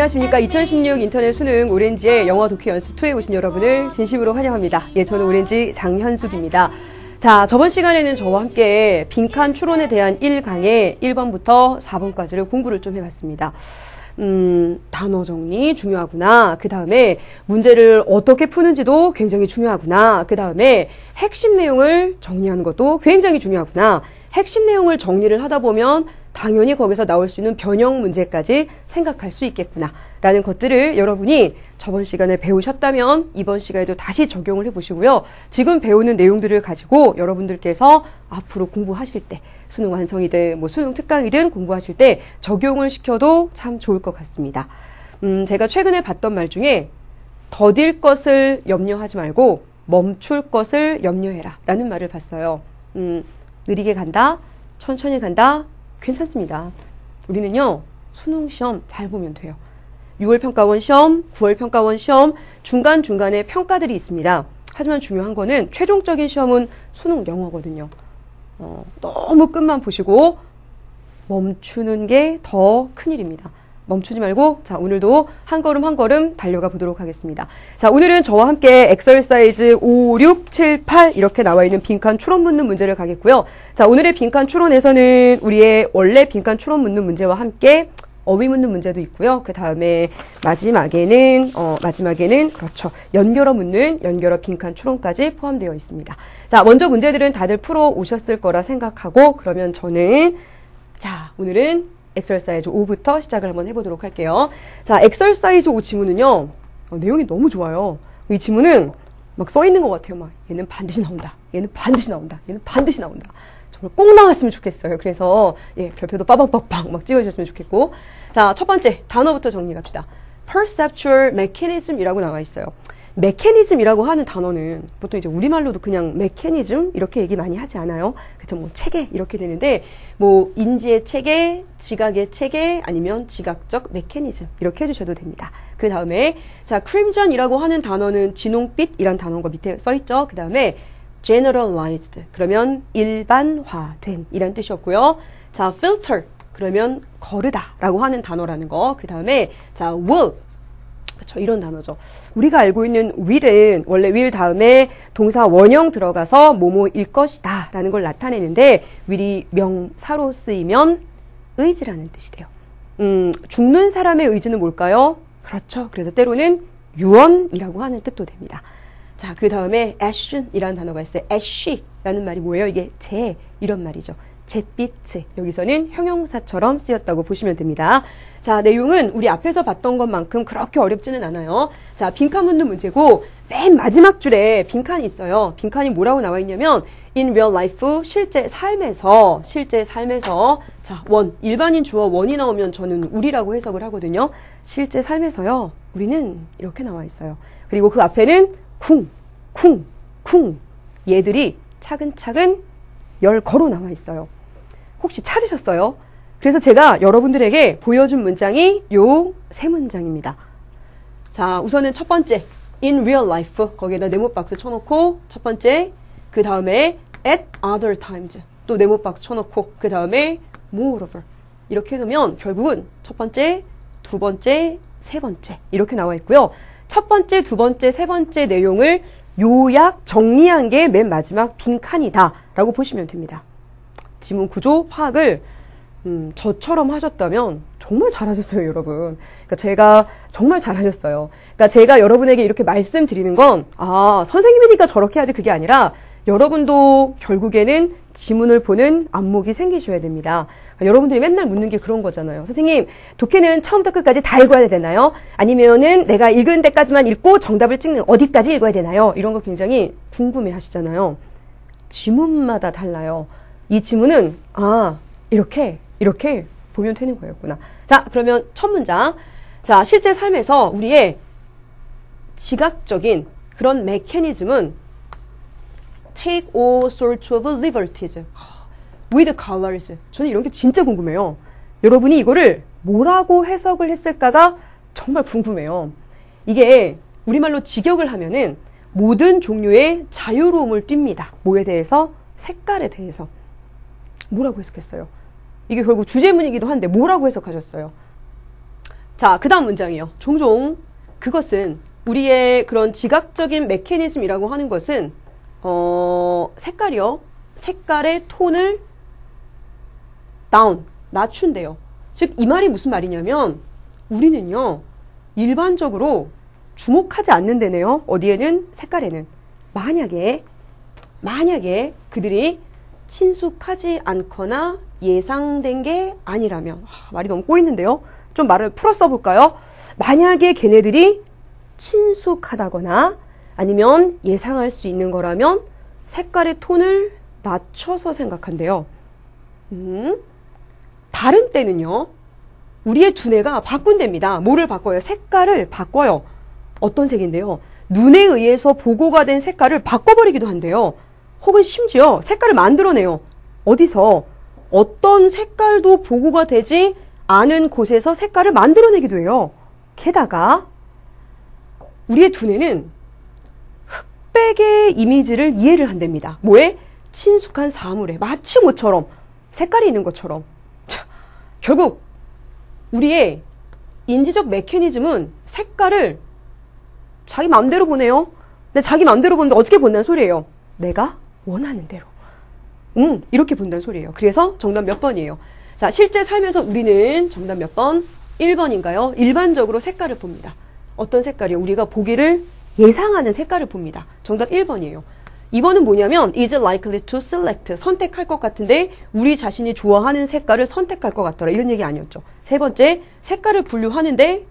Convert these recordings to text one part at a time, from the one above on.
안녕하십니까. 2016 인터넷 수능 오렌지의 영어 독해 연습 2에 오신 여러분을 진심으로 환영합니다. 예, 저는 오렌지 장현숙입니다. 자, 저번 시간에는 저와 함께 빈칸 추론에 대한 1강의 1번부터 4번까지를 공부를 좀 해봤습니다. 단어 정리 중요하구나. 그 다음에 문제를 어떻게 푸는지도 굉장히 중요하구나. 그 다음에 핵심 내용을 정리하는 것도 굉장히 중요하구나. 핵심 내용을 정리를 하다 보면 당연히 거기서 나올 수 있는 변형 문제까지 생각할 수 있겠구나 라는 것들을 여러분이 저번 시간에 배우셨다면 이번 시간에도 다시 적용을 해보시고요. 지금 배우는 내용들을 가지고 여러분들께서 앞으로 공부하실 때 수능 완성이든 뭐 수능 특강이든 공부하실 때 적용을 시켜도 참 좋을 것 같습니다. 제가 최근에 봤던 말 중에 더딜 것을 염려하지 말고 멈출 것을 염려해라 라는 말을 봤어요. 느리게 간다, 천천히 간다, 괜찮습니다. 우리는요, 수능 시험 잘 보면 돼요. 6월 평가원 시험, 9월 평가원 시험, 중간중간에 평가들이 있습니다. 하지만 중요한 거는 최종적인 시험은 수능 영어거든요. 너무 끝만 보시고 멈추는 게 더 큰일입니다. 멈추지 말고 자 오늘도 한 걸음 한 걸음 달려가 보도록 하겠습니다. 자 오늘은 저와 함께 엑서사이즈 5, 6, 7, 8 이렇게 나와 있는 빈칸 추론 묻는 문제를 가겠고요. 자 오늘의 빈칸 추론에서는 우리의 원래 빈칸 추론 묻는 문제와 함께 어휘 묻는 문제도 있고요. 그 다음에 마지막에는 그렇죠. 연결어 묻는 연결어 빈칸 추론까지 포함되어 있습니다. 자 먼저 문제들은 다들 풀어 오셨을 거라 생각하고 그러면 저는 자 오늘은 엑서사이즈 5부터 시작을 한번 해보도록 할게요. 자, 엑서사이즈 5 지문은요, 내용이 너무 좋아요. 이 지문은 막 써있는 것 같아요. 막, 얘는 반드시 나온다. 얘는 반드시 나온다. 얘는 반드시 나온다. 정말 꼭 나왔으면 좋겠어요. 그래서, 예, 별표도 빠방빠방 막 찍어주셨으면 좋겠고. 자, 첫 번째, 단어부터 정리 갑시다. perceptual mechanism이라고 나와 있어요. 메커니즘이라고 하는 단어는 보통 이제 우리말로도 그냥 메커니즘 이렇게 얘기 많이 하지 않아요? 그쵸? 뭐 체계 이렇게 되는데 뭐 인지의 체계, 지각의 체계 아니면 지각적 메커니즘 이렇게 해주셔도 됩니다. 그 다음에 자 crimson이라고 하는 단어는 진홍빛이란 단어가 밑에 써있죠. 그 다음에 generalized 그러면 일반화된 이란 뜻이었고요. 자 filter 그러면 거르다라고 하는 단어라는 거. 그 다음에 자 will 그렇죠. 이런 단어죠. 우리가 알고 있는 will은 원래 will 다음에 동사 원형 들어가서 뭐뭐일 것이다 라는 걸 나타내는데 will이 명사로 쓰이면 의지라는 뜻이 돼요. 죽는 사람의 의지는 뭘까요? 그렇죠. 그래서 때로는 유언이라고 하는 뜻도 됩니다. 자, 그 다음에 ash이라는 단어가 있어요. ash라는 말이 뭐예요? 이게 재 이런 말이죠. 잿빛 여기서는 형용사처럼 쓰였다고 보시면 됩니다. 자 내용은 우리 앞에서 봤던 것만큼 그렇게 어렵지는 않아요. 자 빈칸 묻는 문제고 맨 마지막 줄에 빈칸이 있어요. 빈칸이 뭐라고 나와 있냐면 in real life 실제 삶에서 자 원 일반인 주어 원이 나오면 저는 우리라고 해석을 하거든요. 실제 삶에서요 우리는 이렇게 나와 있어요. 그리고 그 앞에는 쿵 얘들이 차근차근 열거로 나와 있어요. 혹시 찾으셨어요? 그래서 제가 여러분들에게 보여준 문장이 요 세 문장입니다. 자, 우선은 첫 번째, in real life. 거기에다 네모박스 쳐놓고, 첫 번째. 그 다음에 at other times. 또 네모박스 쳐놓고, 그 다음에 moreover. 이렇게 해놓으면 결국은 첫 번째, 두 번째, 세 번째. 이렇게 나와 있고요. 첫 번째, 두 번째, 세 번째 내용을 요약 정리한 게 맨 마지막 빈칸이다. 라고 보시면 됩니다. 지문 구조 파악을 저처럼 하셨다면 정말 잘하셨어요, 여러분. 그러니까 제가 정말 잘하셨어요. 그러니까 제가 여러분에게 이렇게 말씀드리는 건 선생님이니까 저렇게 하지 그게 아니라 여러분도 결국에는 지문을 보는 안목이 생기셔야 됩니다. 그러니까 여러분들이 맨날 묻는 게 그런 거잖아요. 선생님, 독해는 처음부터 끝까지 다 읽어야 되나요? 아니면은 내가 읽은 데까지만 읽고 정답을 찍는 어디까지 읽어야 되나요? 이런 거 굉장히 궁금해 하시잖아요. 지문마다 달라요. 이 지문은 이렇게 보면 되는 거였구나. 자 그러면 첫 문장. 자 실제 삶에서 우리의 지각적인 그런 메커니즘은 take all sorts of liberties with colors. 저는 이런 게 진짜 궁금해요. 여러분이 이거를 뭐라고 해석을 했을까가 정말 궁금해요. 이게 우리말로 직역을 하면은 모든 종류의 자유로움을 띱니다. 뭐에 대해서? 색깔에 대해서. 뭐라고 해석했어요? 이게 결국 주제문이기도 한데 뭐라고 해석하셨어요? 자, 그 다음 문장이요. 종종 그것은 우리의 그런 지각적인 메커니즘이라고 하는 것은 색깔이요. 색깔의 톤을 다운, 낮춘대요. 즉, 이 말이 무슨 말이냐면 우리는요. 일반적으로 주목하지 않는다네요. 어디에는? 색깔에는. 만약에 그들이 친숙하지 않거나 예상된 게 아니라면 말이 너무 꼬이는데요. 좀 말을 풀어 써볼까요? 만약에 걔네들이 친숙하다거나 아니면 예상할 수 있는 거라면 색깔의 톤을 낮춰서 생각한대요. 다른 때는요. 우리의 두뇌가 바꾼답니다. 뭐를 바꿔요? 색깔을 바꿔요. 어떤 색인데요? 눈에 의해서 보고가 된 색깔을 바꿔버리기도 한대요. 혹은 심지어 색깔을 만들어내요. 어디서? 어떤 색깔도 보고가 되지 않은 곳에서 색깔을 만들어내기도 해요. 게다가 우리의 두뇌는 흑백의 이미지를 이해를 한답니다. 뭐에? 친숙한 사물에 마치 뭐처럼 색깔이 있는 것처럼. 자, 결국 우리의 인지적 메커니즘은 색깔을 자기 마음대로 보네요. 근데 자기 마음대로 보는데 어떻게 본다는 소리예요? 내가 원하는 대로. 이렇게 본다는 소리예요. 그래서 정답 몇 번이에요? 자, 실제 삶에서 우리는 정답 몇 번? 1번인가요? 일반적으로 색깔을 봅니다. 어떤 색깔이요? 우리가 보기를 예상하는 색깔을 봅니다. 정답 1번이에요. 2번은 뭐냐면 is likely to select. 선택할 것 같은데 우리 자신이 좋아하는 색깔을 선택할 것 같더라. 이런 얘기 아니었죠. 세 번째, 색깔을 분류하는데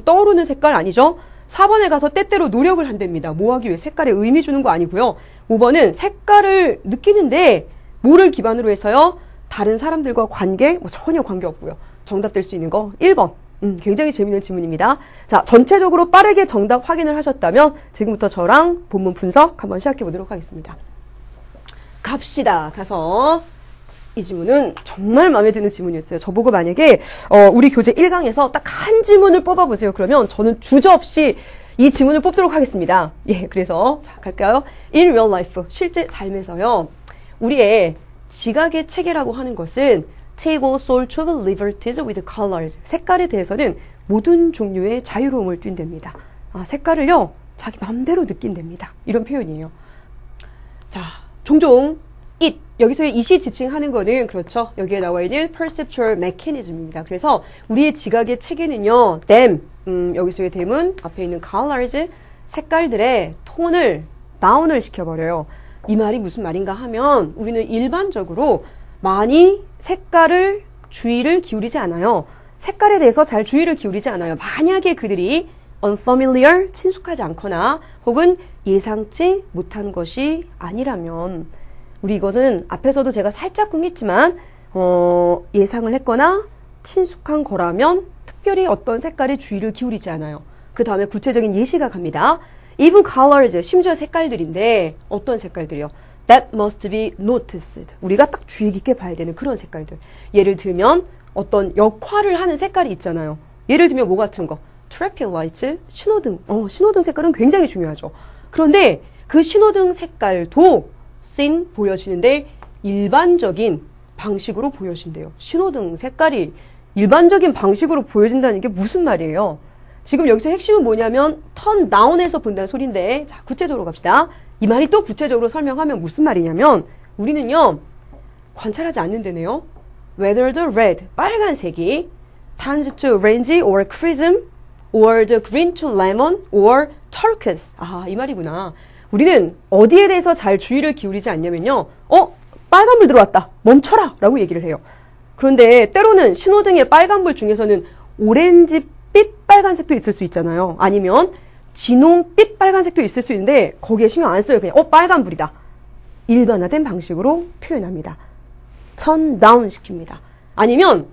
떠오르는 색깔 아니죠? 4번에 가서 때때로 노력을 한답니다. 뭐 하기 위해? 색깔에 의미 주는 거 아니고요. 5번은 색깔을 느끼는데 뭐를 기반으로 해서요? 다른 사람들과 관계? 전혀 관계없고요. 정답 될 수 있는 거 1번. 굉장히 재미있는 질문입니다. 자, 전체적으로 빠르게 정답 확인을 하셨다면 지금부터 저랑 본문 분석 한번 시작해 보도록 하겠습니다. 갑시다. 가서 이 질문은 정말 마음에 드는 질문이었어요. 저보고 만약에 우리 교재 1강에서 딱 한 질문을 뽑아보세요. 그러면 저는 주저없이 이 질문을 뽑도록 하겠습니다. 예, 그래서 자 갈까요? In real life, 실제 삶에서요. 우리의 지각의 체계라고 하는 것은 take all sorts of liberties with colors. 색깔에 대해서는 모든 종류의 자유로움을 띈답니다. 색깔을요, 자기 마음대로 느낀답니다. 이런 표현이에요. 자, 종종 it, 여기서의 it이 지칭하는 거는 그렇죠. 여기에 나와 있는 perceptual mechanism입니다. 그래서 우리의 지각의 체계는요, them, 여기서의 them은 앞에 있는 colors, 색깔들의 톤을 다운을 시켜버려요. 이 말이 무슨 말인가 하면 우리는 일반적으로 많이 색깔을 주의를 기울이지 않아요. 색깔에 대해서 잘 주의를 기울이지 않아요. 만약에 그들이 unfamiliar, 친숙하지 않거나 혹은 예상치 못한 것이 아니라면 우리 이것은 앞에서도 제가 살짝 궁했지만 예상을 했거나 친숙한 거라면 특별히 어떤 색깔에 주의를 기울이지 않아요. 그 다음에 구체적인 예시가 갑니다. Even colors, 심지어 색깔들인데 어떤 색깔들이요? That must be noticed. 우리가 딱 주의 깊게 봐야 되는 그런 색깔들. 예를 들면 어떤 역할을 하는 색깔이 있잖아요. 예를 들면 뭐 같은 거? traffic lights, 신호등. 신호등 색깔은 굉장히 중요하죠. 그런데 그 신호등 색깔도 seen, 보여지는데 일반적인 방식으로 보여진대요. 신호등 색깔이 일반적인 방식으로 보여진다는 게 무슨 말이에요? 지금 여기서 핵심은 뭐냐면 turn down에서 본다는 소리인데, 자, 구체적으로 갑시다. 이 말이 또 구체적으로 설명하면 무슨 말이냐면 우리는요, 관찰하지 않는다네요. Whether the red, 빨간색이 turns to orange or crimson or the green to lemon or turquoise. 이 말이구나. 우리는 어디에 대해서 잘 주의를 기울이지 않냐면요. 빨간불 들어왔다. 멈춰라. 라고 얘기를 해요. 그런데 때로는 신호등의 빨간불 중에서는 오렌지빛 빨간색도 있을 수 있잖아요. 아니면 진홍빛 빨간색도 있을 수 있는데 거기에 신경 안 써요. 그냥 빨간불이다. 일반화된 방식으로 표현합니다. turn down 시킵니다. 아니면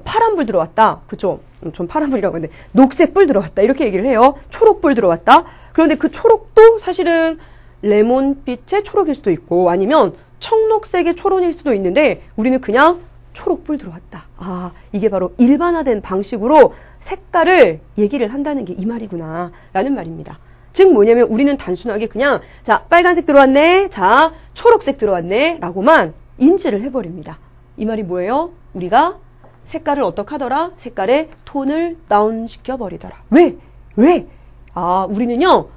파란불 들어왔다. 그쵸? 전 파란불이라고 하는데 녹색불 들어왔다. 이렇게 얘기를 해요. 초록불 들어왔다. 그런데 그 초록도 사실은 레몬빛의 초록일 수도 있고 아니면 청록색의 초록일 수도 있는데 우리는 그냥 초록불 들어왔다. 이게 바로 일반화된 방식으로 색깔을 얘기를 한다는 게 이 말이구나 라는 말입니다. 즉 뭐냐면 우리는 단순하게 그냥 자 빨간색 들어왔네, 자 초록색 들어왔네 라고만 인지를 해버립니다. 이 말이 뭐예요? 우리가 색깔을 어떻게 하더라? 색깔의 톤을 다운 시켜버리더라. 왜? 왜? 아, 우리는요,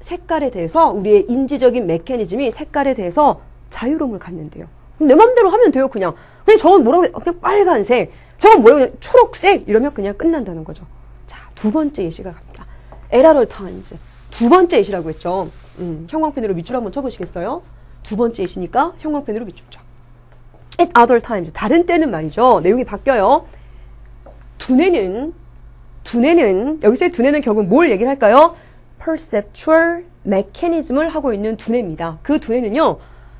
색깔에 대해서 우리의 인지적인 메커니즘이 색깔에 대해서 자유로움을 갖는데요. 내 맘대로 하면 돼요, 그냥. 그냥 저건 뭐라고 해? 그냥 빨간색. 저건 뭐라고 해? 초록색. 이러면 그냥 끝난다는 거죠. 자, 두 번째 예시가 갑니다. at other times. 두 번째 예시라고 했죠. 형광펜으로 밑줄 한번 쳐보시겠어요? 두 번째 예시니까 형광펜으로 밑줄 쳐. at other times. 다른 때는 말이죠. 내용이 바뀌어요. 두뇌는 여기서의 두뇌는 결국 뭘 얘기를 할까요? perceptual mechanism을 하고 있는 두뇌입니다. 그 두뇌는요,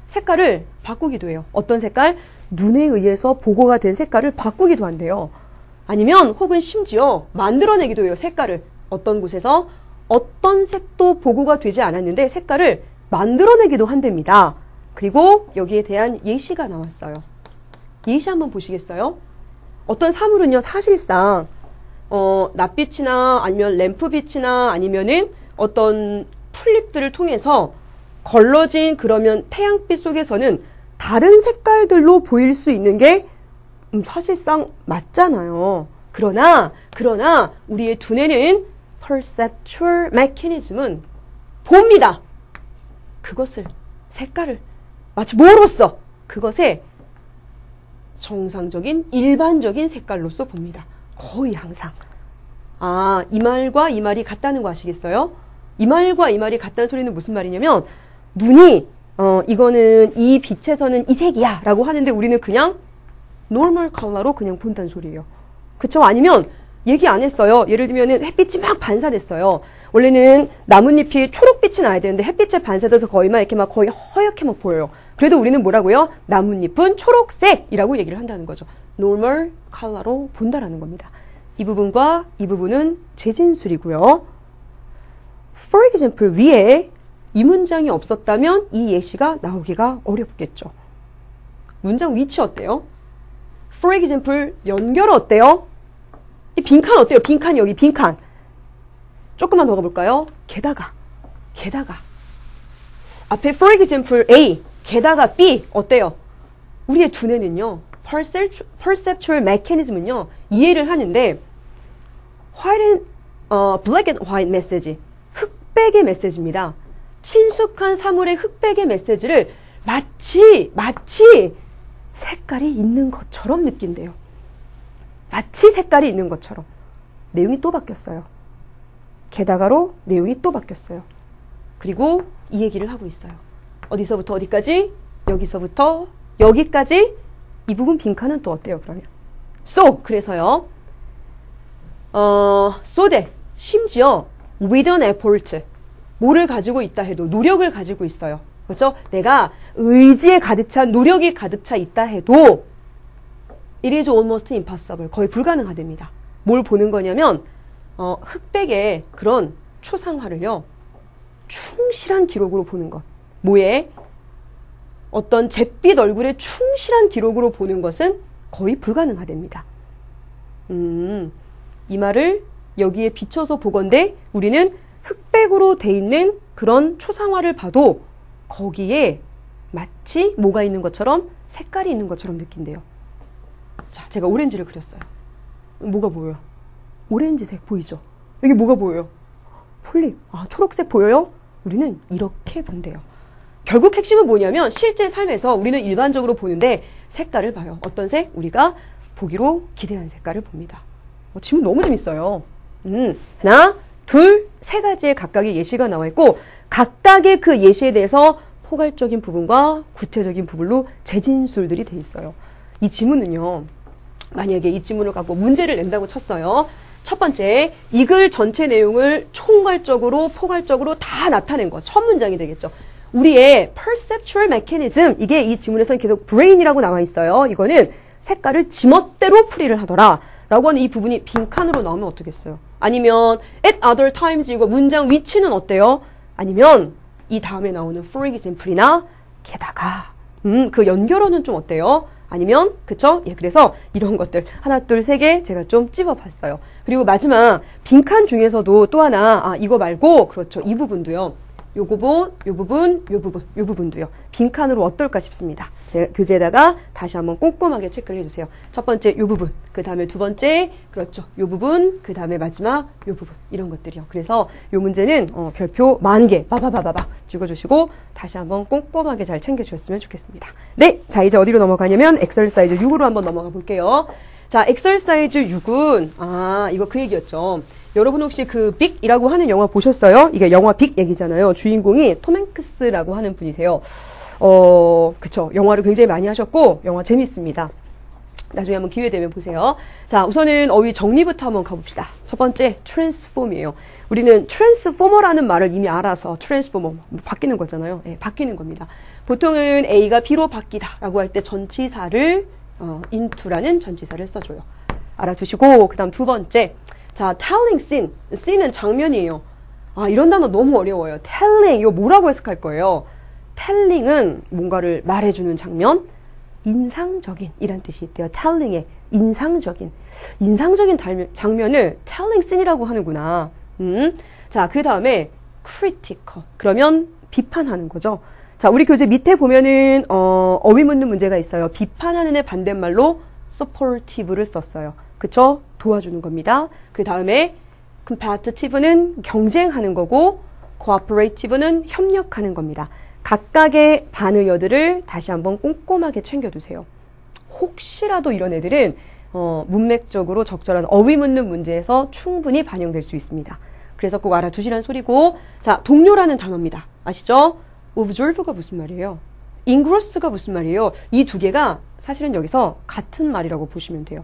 색깔을 바꾸기도 해요. 어떤 색깔? 눈에 의해서 보고가 된 색깔을 바꾸기도 한대요. 아니면 혹은 심지어 만들어내기도 해요. 색깔을. 어떤 곳에서 어떤 색도 보고가 되지 않았는데 색깔을 만들어내기도 한답니다. 그리고 여기에 대한 예시가 나왔어요. 예시 한번 보시겠어요? 어떤 사물은요, 사실상 낫빛이나 아니면 램프빛이나 아니면은 어떤 풀잎들을 통해서 걸러진 그러면 태양빛 속에서는 다른 색깔들로 보일 수 있는 게 사실상 맞잖아요. 그러나 우리의 두뇌는 perceptual mechanism은 봅니다. 그것을, 색깔을 마치 뭐로써? 그것의 정상적인 일반적인 색깔로서 봅니다. 거의 항상. 아, 이 말과 이 말이 같다는 거 아시겠어요? 이 말과 이 말이 같다는 소리는 무슨 말이냐면 눈이 이거는 이 빛에서는 이 색이야 라고 하는데 우리는 그냥 normal color로 그냥 본다는 소리예요. 그쵸? 아니면 얘기 안 했어요. 예를 들면은 햇빛이 막 반사됐어요. 원래는 나뭇잎이 초록빛이 나야 되는데 햇빛에 반사돼서 거의 막 이렇게 막 거의 허옇게 막 보여요. 그래도 우리는 뭐라고요? 나뭇잎은 초록색이라고 얘기를 한다는 거죠. normal color로 본다라는 겁니다. 이 부분과 이 부분은 재진술이고요. For example, 위에 이 문장이 없었다면 이 예시가 나오기가 어렵겠죠. 문장 위치 어때요? For example, 연결 어때요? 이 빈칸 어때요? 빈칸 여기 빈칸. 조금만 더 가볼까요? 게다가. 앞에 for example A, 게다가 B 어때요? 우리의 두뇌는요, perceptual mechanism은요, 이해를 하는데 black and white message, 흑백의 메시지입니다. 친숙한 사물의 흑백의 메시지를 마치 색깔이 있는 것처럼 느낀대요. 마치 색깔이 있는 것처럼. 내용이 또 바뀌었어요. 게다가로 내용이 또 바뀌었어요. 그리고 이 얘기를 하고 있어요. 어디서부터 어디까지? 여기서부터 여기까지? 이 부분 빈칸은 또 어때요, 그러면? 그래서요. so that, 심지어 with an effort, 뭐를 가지고 있다 해도, 노력을 가지고 있어요. 그렇죠? 내가 의지에 가득 찬, 노력이 가득 차 있다 해도 it is almost impossible, 거의 불가능하답니다. 뭘 보는 거냐면 흑백의 그런 초상화를요, 충실한 기록으로 보는 것. 뭐에? 어떤 잿빛 얼굴의 충실한 기록으로 보는 것은 거의 불가능하답니다. 이 말을 여기에 비춰서 보건대 우리는 흑백으로 돼 있는 그런 초상화를 봐도 거기에 마치 뭐가 있는 것처럼 색깔이 있는 것처럼 느낀대요. 자, 제가 오렌지를 그렸어요. 뭐가 보여요? 오렌지색 보이죠? 여기 뭐가 보여요? 풀잎. 아, 초록색 보여요? 우리는 이렇게 본대요. 결국 핵심은 뭐냐면 실제 삶에서 우리는 일반적으로 보는데 색깔을 봐요. 어떤 색? 우리가 보기로 기대하는 색깔을 봅니다. 질문 너무 재밌어요. 하나, 둘, 세 가지의 각각의 예시가 나와 있고 각각의 그 예시에 대해서 포괄적인 부분과 구체적인 부분로 재진술들이 돼 있어요. 이 지문은요, 만약에 이 지문을 갖고 문제를 낸다고 쳤어요. 첫 번째, 이 글 전체 내용을 총괄적으로 포괄적으로 다 나타낸 것. 첫 문장이 되겠죠. 우리의 perceptual mechanism, 이게 이 지문에서는 계속 brain이라고 나와 있어요. 이거는 색깔을 지멋대로 풀이를 하더라 라고 하는 이 부분이 빈칸으로 나오면 어떻겠어요? 아니면 at other times, 이거 문장 위치는 어때요? 아니면 이 다음에 나오는 for example이나 게다가 그 연결어는 좀 어때요? 아니면 그쵸? 예, 그래서 이런 것들 하나 둘 세 개 제가 좀 찝어봤어요. 그리고 마지막 빈칸 중에서도 또 하나, 이거 말고 그렇죠, 이 부분도요. 요 부분, 요 부분, 요 부분, 요 부분도요. 빈칸으로 어떨까 싶습니다. 제 교재에다가 다시 한번 꼼꼼하게 체크를 해주세요. 첫 번째 요 부분, 그 다음에 두 번째, 그렇죠. 요 부분, 그 다음에 마지막 요 부분, 이런 것들이요. 그래서 요 문제는 별표 10,000개, 바바바바바 찍어주시고 다시 한번 꼼꼼하게 잘 챙겨주셨으면 좋겠습니다. 네, 자 이제 어디로 넘어가냐면 엑서사이즈 6으로 한번 넘어가 볼게요. 자, 엑서사이즈 6은 이거 그 얘기였죠. 여러분 혹시 그 빅이라고 하는 영화 보셨어요? 이게 영화 빅 얘기잖아요. 주인공이 톰 행크스라고 하는 분이세요. 그쵸. 영화를 굉장히 많이 하셨고 영화 재밌습니다. 나중에 한번 기회 되면 보세요. 자, 우선은 어휘 정리부터 한번 가봅시다. 첫 번째, transform이에요. 우리는 transformer라는 말을 이미 알아서 transformer, 바뀌는 거잖아요. 네, 바뀌는 겁니다. 보통은 A가 B로 바뀌다라고 할 때 전치사를 into라는 전치사를 써줘요. 알아두시고 그 다음 두 번째, 자, telling scene. scene은 장면이에요. 이런 단어 너무 어려워요. telling, 이거 뭐라고 해석할 거예요? telling은 뭔가를 말해주는 장면, 인상적인 이란 뜻이 있대요. telling의 인상적인 장면을 telling scene이라고 하는구나. 자, 그 다음에 critical. 그러면 비판하는 거죠. 자, 우리 교재 밑에 보면은 어휘 묻는 문제가 있어요. 비판하는의 반대말로 supportive를 썼어요. 그쵸? 도와주는 겁니다. 그 다음에 competitive는 경쟁하는 거고 cooperative는 협력하는 겁니다. 각각의 반의어들을 다시 한번 꼼꼼하게 챙겨두세요. 혹시라도 이런 애들은 문맥적으로 적절한 어휘 묻는 문제에서 충분히 반영될 수 있습니다. 그래서 꼭 알아두시라는 소리고, 자, 동료라는 단어입니다. 아시죠? observe가 무슨 말이에요? engross가 무슨 말이에요? 이 두 개가 사실은 여기서 같은 말이라고 보시면 돼요.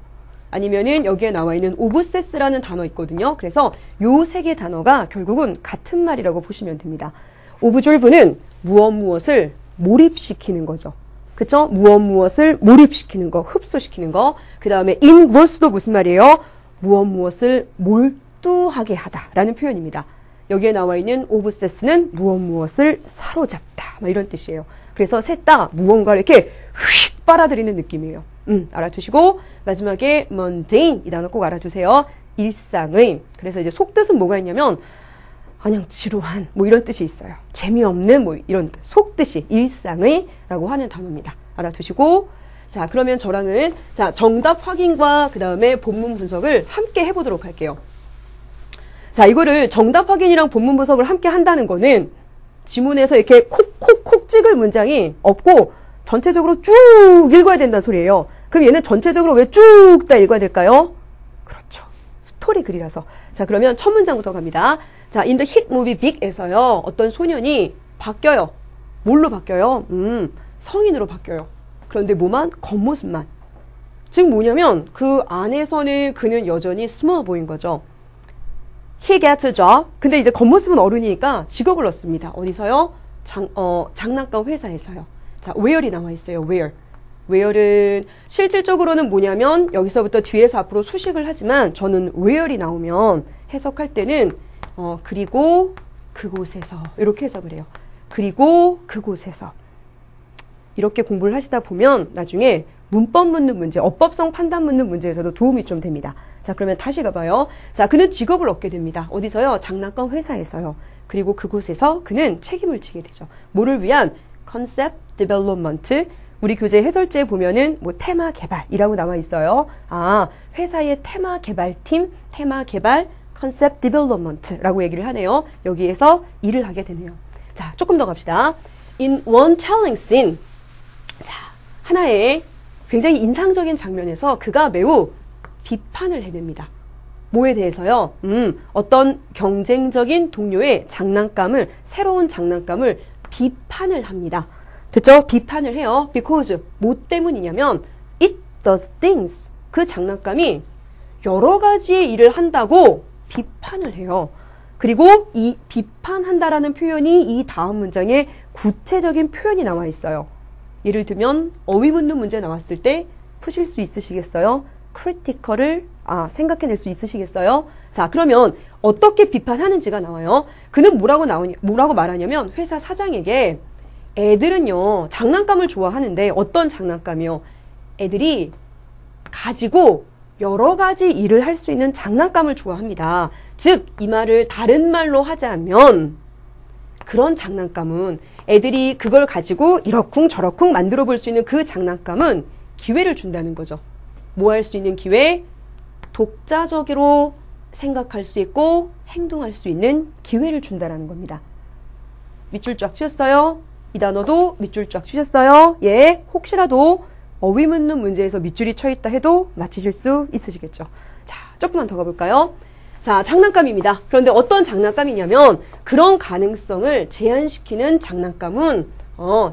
아니면은 여기에 나와 있는 obsess라는 단어 있거든요. 그래서 요 세 개 단어가 결국은 같은 말이라고 보시면 됩니다. observe는 무엇을 몰입시키는 거죠. 그쵸? 무엇을 몰입시키는 거, 흡수시키는 거. 그 다음에 engross도 무슨 말이에요? 무엇을 몰두하게 하다라는 표현입니다. 여기에 나와 있는 obsess는 무엇을 사로잡다, 이런 뜻이에요. 그래서 셋 다 무언가를 이렇게 휙 빨아들이는 느낌이에요. 알아두시고 마지막에 mundane 이 단어 꼭 알아두세요. 일상의. 그래서 이제 속뜻은 뭐가 있냐면 그냥 지루한 이런 뜻이 있어요. 재미없는 이런 뜻. 속뜻이 일상의 라고 하는 단어입니다. 알아두시고, 자, 그러면 저랑은 자, 정답 확인과 그 다음에 본문 분석을 함께 해보도록 할게요. 자, 이거를 정답 확인이랑 본문 분석을 함께 한다는 거는 지문에서 이렇게 콕콕콕 찍을 문장이 없고 전체적으로 쭉 읽어야 된다는 소리예요. 그럼 얘는 전체적으로 왜 쭉 다 읽어야 될까요? 그렇죠. 스토리 글이라서. 자, 그러면 첫 문장부터 갑니다. 자, in the hit movie Big에서요, 어떤 소년이 바뀌어요. 뭘로 바뀌어요? 성인으로 바뀌어요. 그런데 뭐만? 겉모습만. 즉 뭐냐면 그 안에서는 그는 여전히 small boy인 거죠. He gets a job. 근데 이제 겉모습은 어른이니까 직업을 얻습니다. 어디서요? 장난감 회사에서요. 자, where이 나와 있어요. where은 실질적으로는 뭐냐면 여기서부터 뒤에서 앞으로 수식을 하지만 저는 where이 나오면 해석할 때는 그리고 그곳에서 이렇게 해석을 해요. 그리고 그곳에서 이렇게 공부를 하시다 보면 나중에 문법 묻는 문제, 어법성 판단 묻는 문제에서도 도움이 좀 됩니다. 자, 그러면 다시 가봐요. 자, 그는 직업을 얻게 됩니다. 어디서요? 장난감 회사에서요. 그리고 그곳에서 그는 책임을 지게 되죠. 뭐를 위한? concept development. 우리 교재 해설지에 보면은 테마 개발이라고 나와 있어요. 회사의 테마 개발팀, 테마 개발 concept development라고 얘기를 하네요. 여기에서 일을 하게 되네요. 자, 조금 더 갑시다. In one telling scene. 자, 하나의 굉장히 인상적인 장면에서 그가 매우 비판을 해냅니다. 뭐에 대해서요? 어떤 경쟁적인 동료의 새로운 장난감을 비판을 합니다. 됐죠? 비판을 해요. Because, 뭐 때문이냐면 it does things. 그 장난감이 여러 가지의 일을 한다고 비판을 해요. 그리고 이 비판한다라는 표현이 이 다음 문장에 구체적인 표현이 나와 있어요. 예를 들면 어휘 묻는 문제 나왔을 때 푸실 수 있으시겠어요? critical을 생각해낼 수 있으시겠어요? 자, 그러면 어떻게 비판하는지가 나와요. 그는 뭐라고 말하냐면 회사 사장에게 애들은요 장난감을 좋아하는데 어떤 장난감이요? 애들이 가지고 여러 가지 일을 할 수 있는 장난감을 좋아합니다. 즉, 이 말을 다른 말로 하자면 그런 장난감은 애들이 그걸 가지고 이러쿵저러쿵 만들어 볼 수 있는 그 장난감은 기회를 준다는 거죠. 뭐 할 수 있는 기회? 독자적으로 생각할 수 있고 행동할 수 있는 기회를 준다는 겁니다. 밑줄 쫙 치셨어요? 이 단어도 밑줄 쫙 치셨어요? 예, 혹시라도 어휘 묻는 문제에서 밑줄이 쳐 있다 해도 맞히실 수 있으시겠죠. 자, 조금만 더 가볼까요? 자, 장난감입니다. 그런데 어떤 장난감이냐면 그런 가능성을 제한시키는 장난감은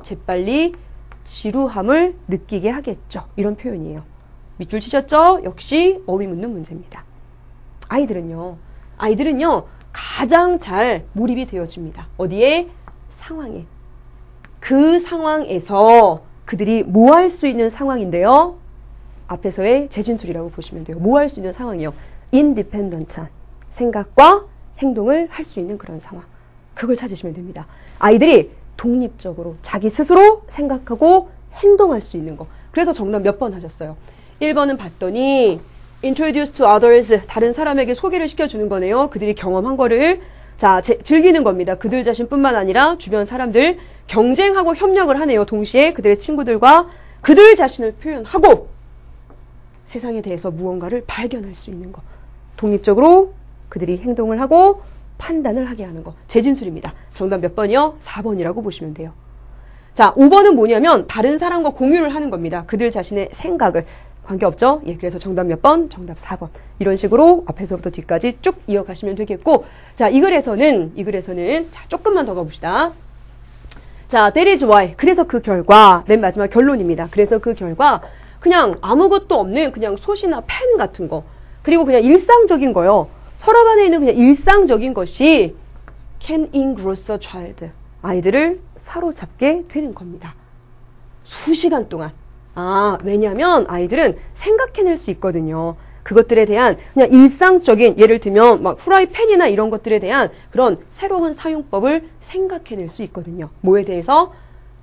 재빨리 지루함을 느끼게 하겠죠. 이런 표현이에요. 밑줄 치셨죠? 역시 어휘 묻는 문제입니다. 아이들은요 가장 잘 몰입이 되어집니다. 어디에? 상황에. 그 상황에서 그들이 뭐 할 수 있는 상황인데요. 앞에서의 재진술이라고 보시면 돼요. 뭐 할 수 있는 상황이요. 인디펜던트한 생각과 행동을 할 수 있는 그런 상황. 그걸 찾으시면 됩니다. 아이들이 독립적으로 자기 스스로 생각하고 행동할 수 있는 거. 그래서 정답 몇 번 하셨어요? 1번은 봤더니 introduce to others, 다른 사람에게 소개를 시켜주는 거네요. 그들이 경험한 거를 즐기는 겁니다. 그들 자신뿐만 아니라 주변 사람들, 경쟁하고 협력을 하네요. 동시에 그들의 친구들과 그들 자신을 표현하고 세상에 대해서 무언가를 발견할 수 있는 거. 독립적으로 그들이 행동을 하고 판단을 하게 하는 거. 재진술입니다. 정답 몇 번이요? 4번이라고 보시면 돼요. 자, 5번은 뭐냐면 다른 사람과 공유를 하는 겁니다. 그들 자신의 생각을. 관계없죠? 예, 그래서 정답 몇 번? 정답 4번. 이런 식으로 앞에서부터 뒤까지 쭉 이어가시면 되겠고, 자, 이 글에서는, 자, 조금만 더 가봅시다. 자, that is why. 그래서 그 결과, 맨 마지막 결론입니다. 그래서 그 결과, 그냥 아무것도 없는 그냥 솥이나 팬 같은 거, 그리고 그냥 일상적인 거요. 서랍 안에 있는 그냥 일상적인 것이 can engross a child. 아이들을 사로잡게 되는 겁니다. 수시간 동안. 왜냐면 아이들은 생각해낼 수 있거든요. 그것들에 대한 그냥 일상적인, 예를 들면 막 후라이팬이나 이런 것들에 대한 그런 새로운 사용법을 생각해낼 수 있거든요. 뭐에 대해서?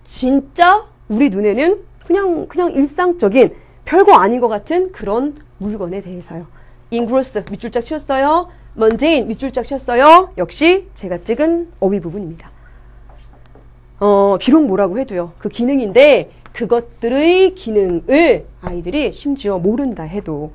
진짜 우리 눈에는 그냥 일상적인 별거 아닌 것 같은 그런 물건에 대해서요. engross 밑줄 짝 치셨어요? mundane 밑줄 짝 치셨어요? 역시 제가 찍은 어휘 부분입니다. 비록 뭐라고 해도요. 그 기능인데 그것들의 기능을 아이들이 심지어 모른다 해도,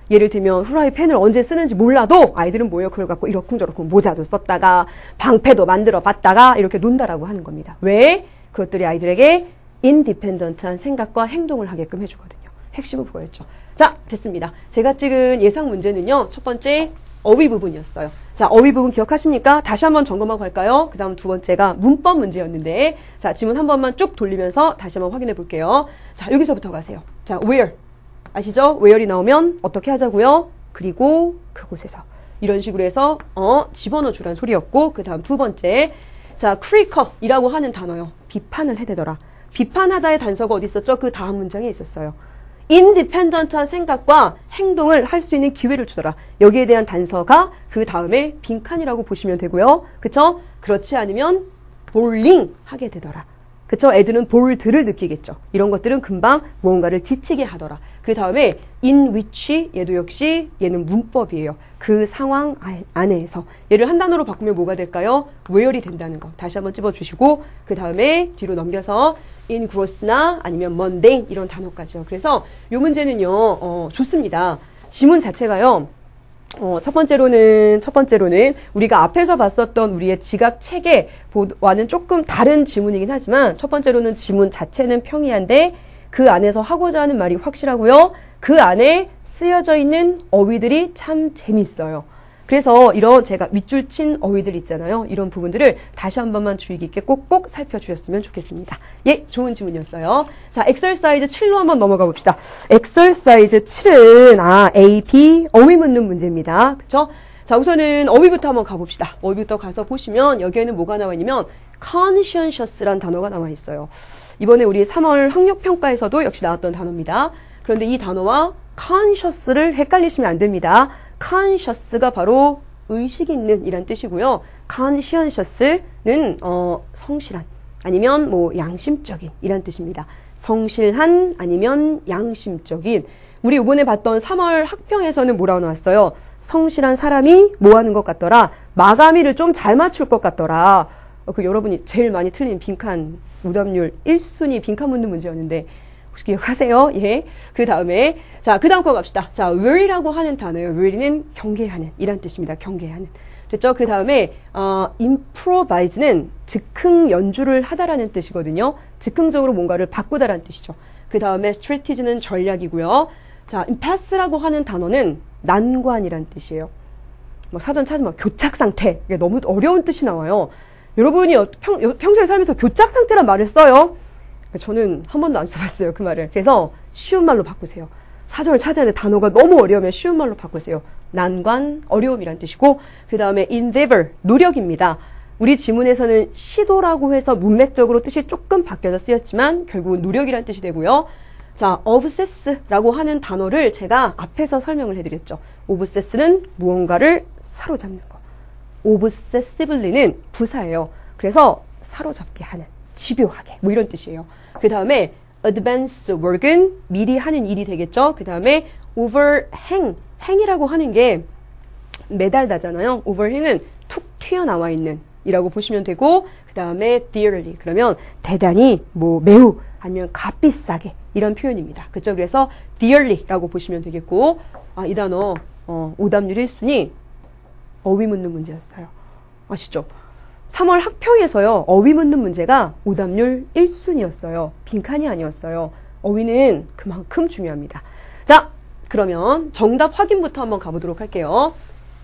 예를 들면 후라이팬을 언제 쓰는지 몰라도 아이들은 뭐예요? 그걸 갖고 이러쿵저러쿵 모자도 썼다가 방패도 만들어 봤다가 이렇게 논다라고 하는 겁니다. 왜? 그것들이 아이들에게 인디펜던트한 생각과 행동을 하게끔 해주거든요. 핵심은 그거였죠. 자, 됐습니다. 제가 찍은 예상 문제는요. 첫 번째 어휘 부분이었어요. 자, 어휘 부분 기억하십니까? 다시 한번 점검하고 갈까요? 그 다음 두 번째가 문법 문제였는데, 자, 지문 한 번만 쭉 돌리면서 다시 한번 확인해 볼게요. 자, 여기서부터 가세요. 자, where. 아시죠? where이 나오면 어떻게 하자고요? 그리고 그곳에서. 이런 식으로 해서, 집어넣어 주란 소리였고, 그 다음 두 번째. 자, critique이라고 하는 단어요. 비판을 해대더라. 비판하다의 단서가 어디 있었죠? 그 다음 문장에 있었어요. 인디펜던트한 생각과 행동을 할 수 있는 기회를 주더라. 여기에 대한 단서가 그 다음에 빈칸이라고 보시면 되고요. 그쵸? 그렇지 않으면 볼링 하게 되더라. 그쵸? 애들은 볼드를 느끼겠죠. 이런 것들은 금방 무언가를 지치게 하더라. 그 다음에 in which, 얘도 역시 얘는 문법이에요. 그 상황 안에서. 얘를 한 단어로 바꾸면 뭐가 될까요? where이 된다는 거. 다시 한번 찝어주시고 그 다음에 뒤로 넘겨서 engross나 아니면 mundane 이런 단어까지요. 그래서 이 문제는요, 좋습니다. 지문 자체가요, 첫 번째로는 우리가 앞에서 봤었던 우리의 지각 체계와는 조금 다른 지문이긴 하지만, 첫 번째로는 지문 자체는 평이한데 그 안에서 하고자 하는 말이 확실하고요. 그 안에 쓰여져 있는 어휘들이 참 재밌어요. 그래서 이런 제가 밑줄 친 어휘들 있잖아요. 이런 부분들을 다시 한 번만 주의 깊게 꼭꼭 살펴주셨으면 좋겠습니다. 예, 좋은 지문이었어요. 자, 엑서사이즈 7로 한번 넘어가 봅시다. 엑서사이즈 7은 A, B 어휘 묻는 문제입니다. 그쵸? 자, 우선은 어휘부터 한번 가봅시다. 어휘부터 가서 보시면 여기에는 뭐가 나와 있냐면 conscientious란 단어가 나와 있어요. 이번에 우리 3월 학력평가에서도 역시 나왔던 단어입니다. 그런데 이 단어와 conscious를 헷갈리시면 안 됩니다. conscious가 바로 의식 있는 이란 뜻이고요. conscientious는 성실한 아니면 뭐 양심적인 이란 뜻입니다. 성실한 아니면 양심적인. 우리 이번에 봤던 3월 학평에서는 뭐라고 나왔어요? 성실한 사람이 뭐 하는 것 같더라? 마감일을 좀 잘 맞출 것 같더라. 그 여러분이 제일 많이 틀린 빈칸 오답률 1순위 빈칸 묻는 문제였는데 혹시 기억하세요? 예. 그 다음에 자, 그 다음 거 갑시다. 자, will이라고 하는 단어예요. will은 경계하는 이란 뜻입니다. 경계하는. 됐죠? 그 다음에 improvise는 즉흥 연주를 하다라는 뜻이거든요. 즉흥적으로 뭔가를 바꾸다라는 뜻이죠. 그 다음에 strategy는 전략이고요. 자, impass라고 하는 단어는 난관이란 뜻이에요. 뭐 사전 찾으면 교착 상태. 이게 너무 어려운 뜻이 나와요. 여러분이 평소에 살면서 교착 상태란 말을 써요? 저는 한 번도 안 써봤어요, 그 말을. 그래서 쉬운 말로 바꾸세요. 사전을 찾아야 돼. 단어가 너무 어려우면 쉬운 말로 바꾸세요. 난관, 어려움이란 뜻이고, 그 다음에 endeavor, 노력입니다. 우리 지문에서는 시도라고 해서 문맥적으로 뜻이 조금 바뀌어서 쓰였지만 결국은 노력이란 뜻이 되고요. 자, obsess라고 하는 단어를 제가 앞에서 설명을 해드렸죠. obsess는 무언가를 사로잡는 거. obsessively는 부사예요. 그래서 사로잡게 하는, 집요하게, 뭐 이런 뜻이에요. 그 다음에 advance work은 미리 하는 일이 되겠죠. 그 다음에 overhang, 행이라고 하는 게 매달다잖아요. overhang은 툭 튀어나와 있는 이라고 보시면 되고, 그 다음에 dearly, 그러면 대단히, 뭐 매우, 아니면 값비싸게 이런 표현입니다. 그쵸? 그래서 dearly라고 보시면 되겠고, 이 단어 오답률 1순위 어휘 묻는 문제였어요. 아시죠? 3월 학평에서요, 어휘 묻는 문제가 오답률 1순위였어요. 빈칸이 아니었어요. 어휘는 그만큼 중요합니다. 자, 그러면 정답 확인부터 한번 가보도록 할게요.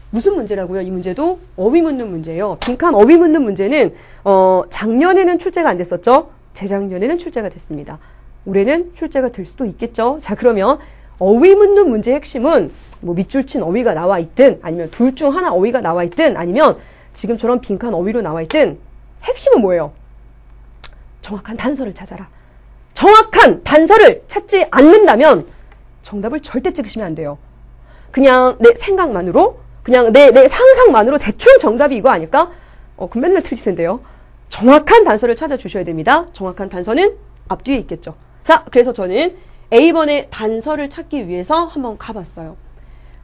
무슨 문제라고요? 이 문제도 어휘 묻는 문제예요. 빈칸 어휘 묻는 문제는 작년에는 출제가 안 됐었죠? 재작년에는 출제가 됐습니다. 올해는 출제가 될 수도 있겠죠? 자, 그러면 어휘 묻는 문제의 핵심은 뭐 밑줄 친 어휘가 나와 있든, 아니면 둘 중 하나 어휘가 나와 있든, 아니면 지금처럼 빈칸 어휘로 나와 있든, 핵심은 뭐예요? 정확한 단서를 찾아라. 정확한 단서를 찾지 않는다면 정답을 절대 찍으시면 안 돼요. 그냥 내 생각만으로, 그냥 내 상상만으로 대충 정답이 이거 아닐까? 그럼 맨날 틀릴 텐데요. 정확한 단서를 찾아주셔야 됩니다. 정확한 단서는 앞뒤에 있겠죠. 자, 그래서 저는 A번의 단서를 찾기 위해서 한번 가봤어요.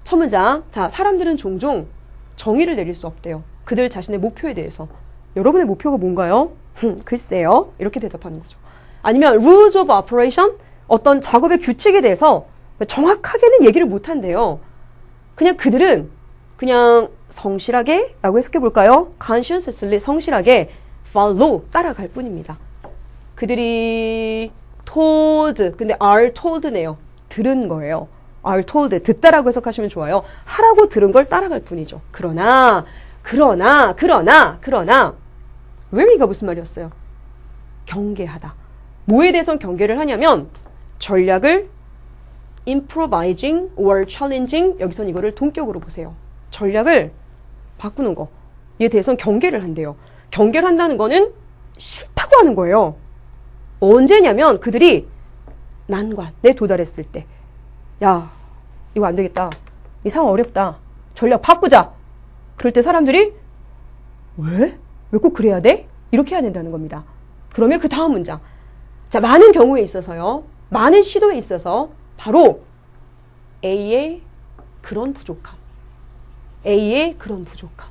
첫 문장. 자, 사람들은 종종 정의를 내릴 수 없대요. 그들 자신의 목표에 대해서. 여러분의 목표가 뭔가요? 글쎄요. 이렇게 대답하는 거죠. 아니면 rules of operation? 어떤 작업의 규칙에 대해서 정확하게는 얘기를 못한대요. 그냥 그들은 그냥 성실하게 라고 해석해 볼까요? conscientiously, 성실하게 follow, 따라갈 뿐입니다. 그들이 told, 근데 are told네요. 들은 거예요. are told, 듣다라고 해석하시면 좋아요. 하라고 들은 걸 따라갈 뿐이죠. 그러나 where이가 무슨 말이었어요? 경계하다. 뭐에 대해서는 경계를 하냐면 전략을 improvising or challenging, 여기선 이거를 동격으로 보세요. 전략을 바꾸는 거에 대해서는 경계를 한대요. 경계를 한다는 거는 싫다고 하는 거예요. 언제냐면 그들이 난관에 도달했을 때, 야, 이거 안 되겠다. 이 상황 어렵다. 전략 바꾸자. 그럴 때 사람들이 왜 꼭 그래야 돼? 이렇게 해야 된다는 겁니다. 그러면 그 다음 문장. 자, 많은 경우에 있어서요. 많은 시도에 있어서 바로 A의 그런 부족함. A의 그런 부족함.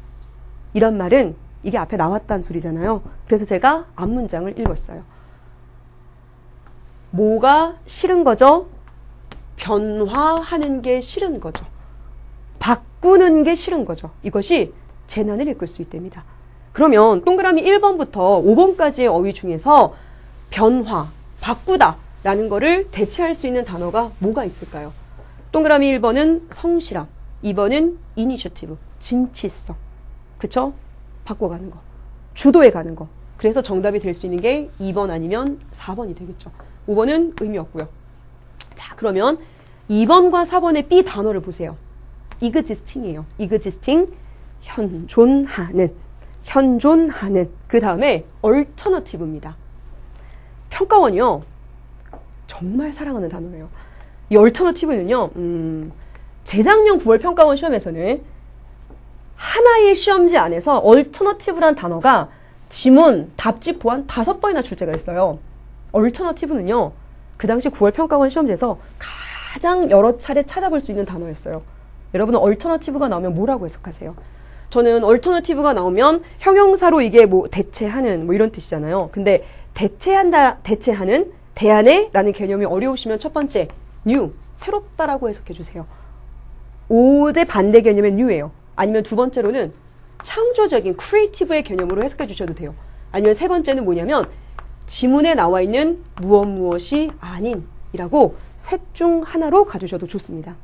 이런 말은 이게 앞에 나왔다는 소리잖아요. 그래서 제가 앞문장을 읽었어요. 뭐가 싫은 거죠? 변화하는 게 싫은 거죠. 바꾸는 게 싫은 거죠. 이것이 재난을 이끌 수 있답니다. 그러면 동그라미 1번부터 5번까지의 어휘 중에서 변화, 바꾸다 라는 거를 대체할 수 있는 단어가 뭐가 있을까요? 동그라미 1번은 성실함, 2번은 이니셔티브, 진취성. 그쵸? 바꿔가는 거. 주도해 가는 거. 그래서 정답이 될 수 있는 게 2번 아니면 4번이 되겠죠. 5번은 의미 없고요. 자, 그러면 2번과 4번의 B 단어를 보세요. existing이에요. existing, 현존하는. 그 다음에 alternative입니다. 평가원이요. 정말 사랑하는 단어예요. 이 alternative는요. 재작년 9월 평가원 시험에서는 하나의 시험지 안에서 alternative란 단어가 지문, 답지 포함 5번이나 출제가 됐어요. alternative는요. 그 당시 9월 평가원 시험지에서 가장 여러 차례 찾아볼 수 있는 단어였어요. 여러분은 alternative가 나오면 뭐라고 해석하세요? 저는 alternative가 나오면 형용사로 이게 뭐 대체하는 뭐 이런 뜻이잖아요. 근데 대체한다, 대체하는, 대안해 라는 개념이 어려우시면 첫 번째 new, 새롭다라고 해석해 주세요. 오대 반대 개념의 new예요. 아니면 두 번째로는 창조적인 creative의 개념으로 해석해 주셔도 돼요. 아니면 세 번째는 뭐냐면 지문에 나와 있는 무엇이 아닌이라고 셋 중 하나로 가주셔도 좋습니다.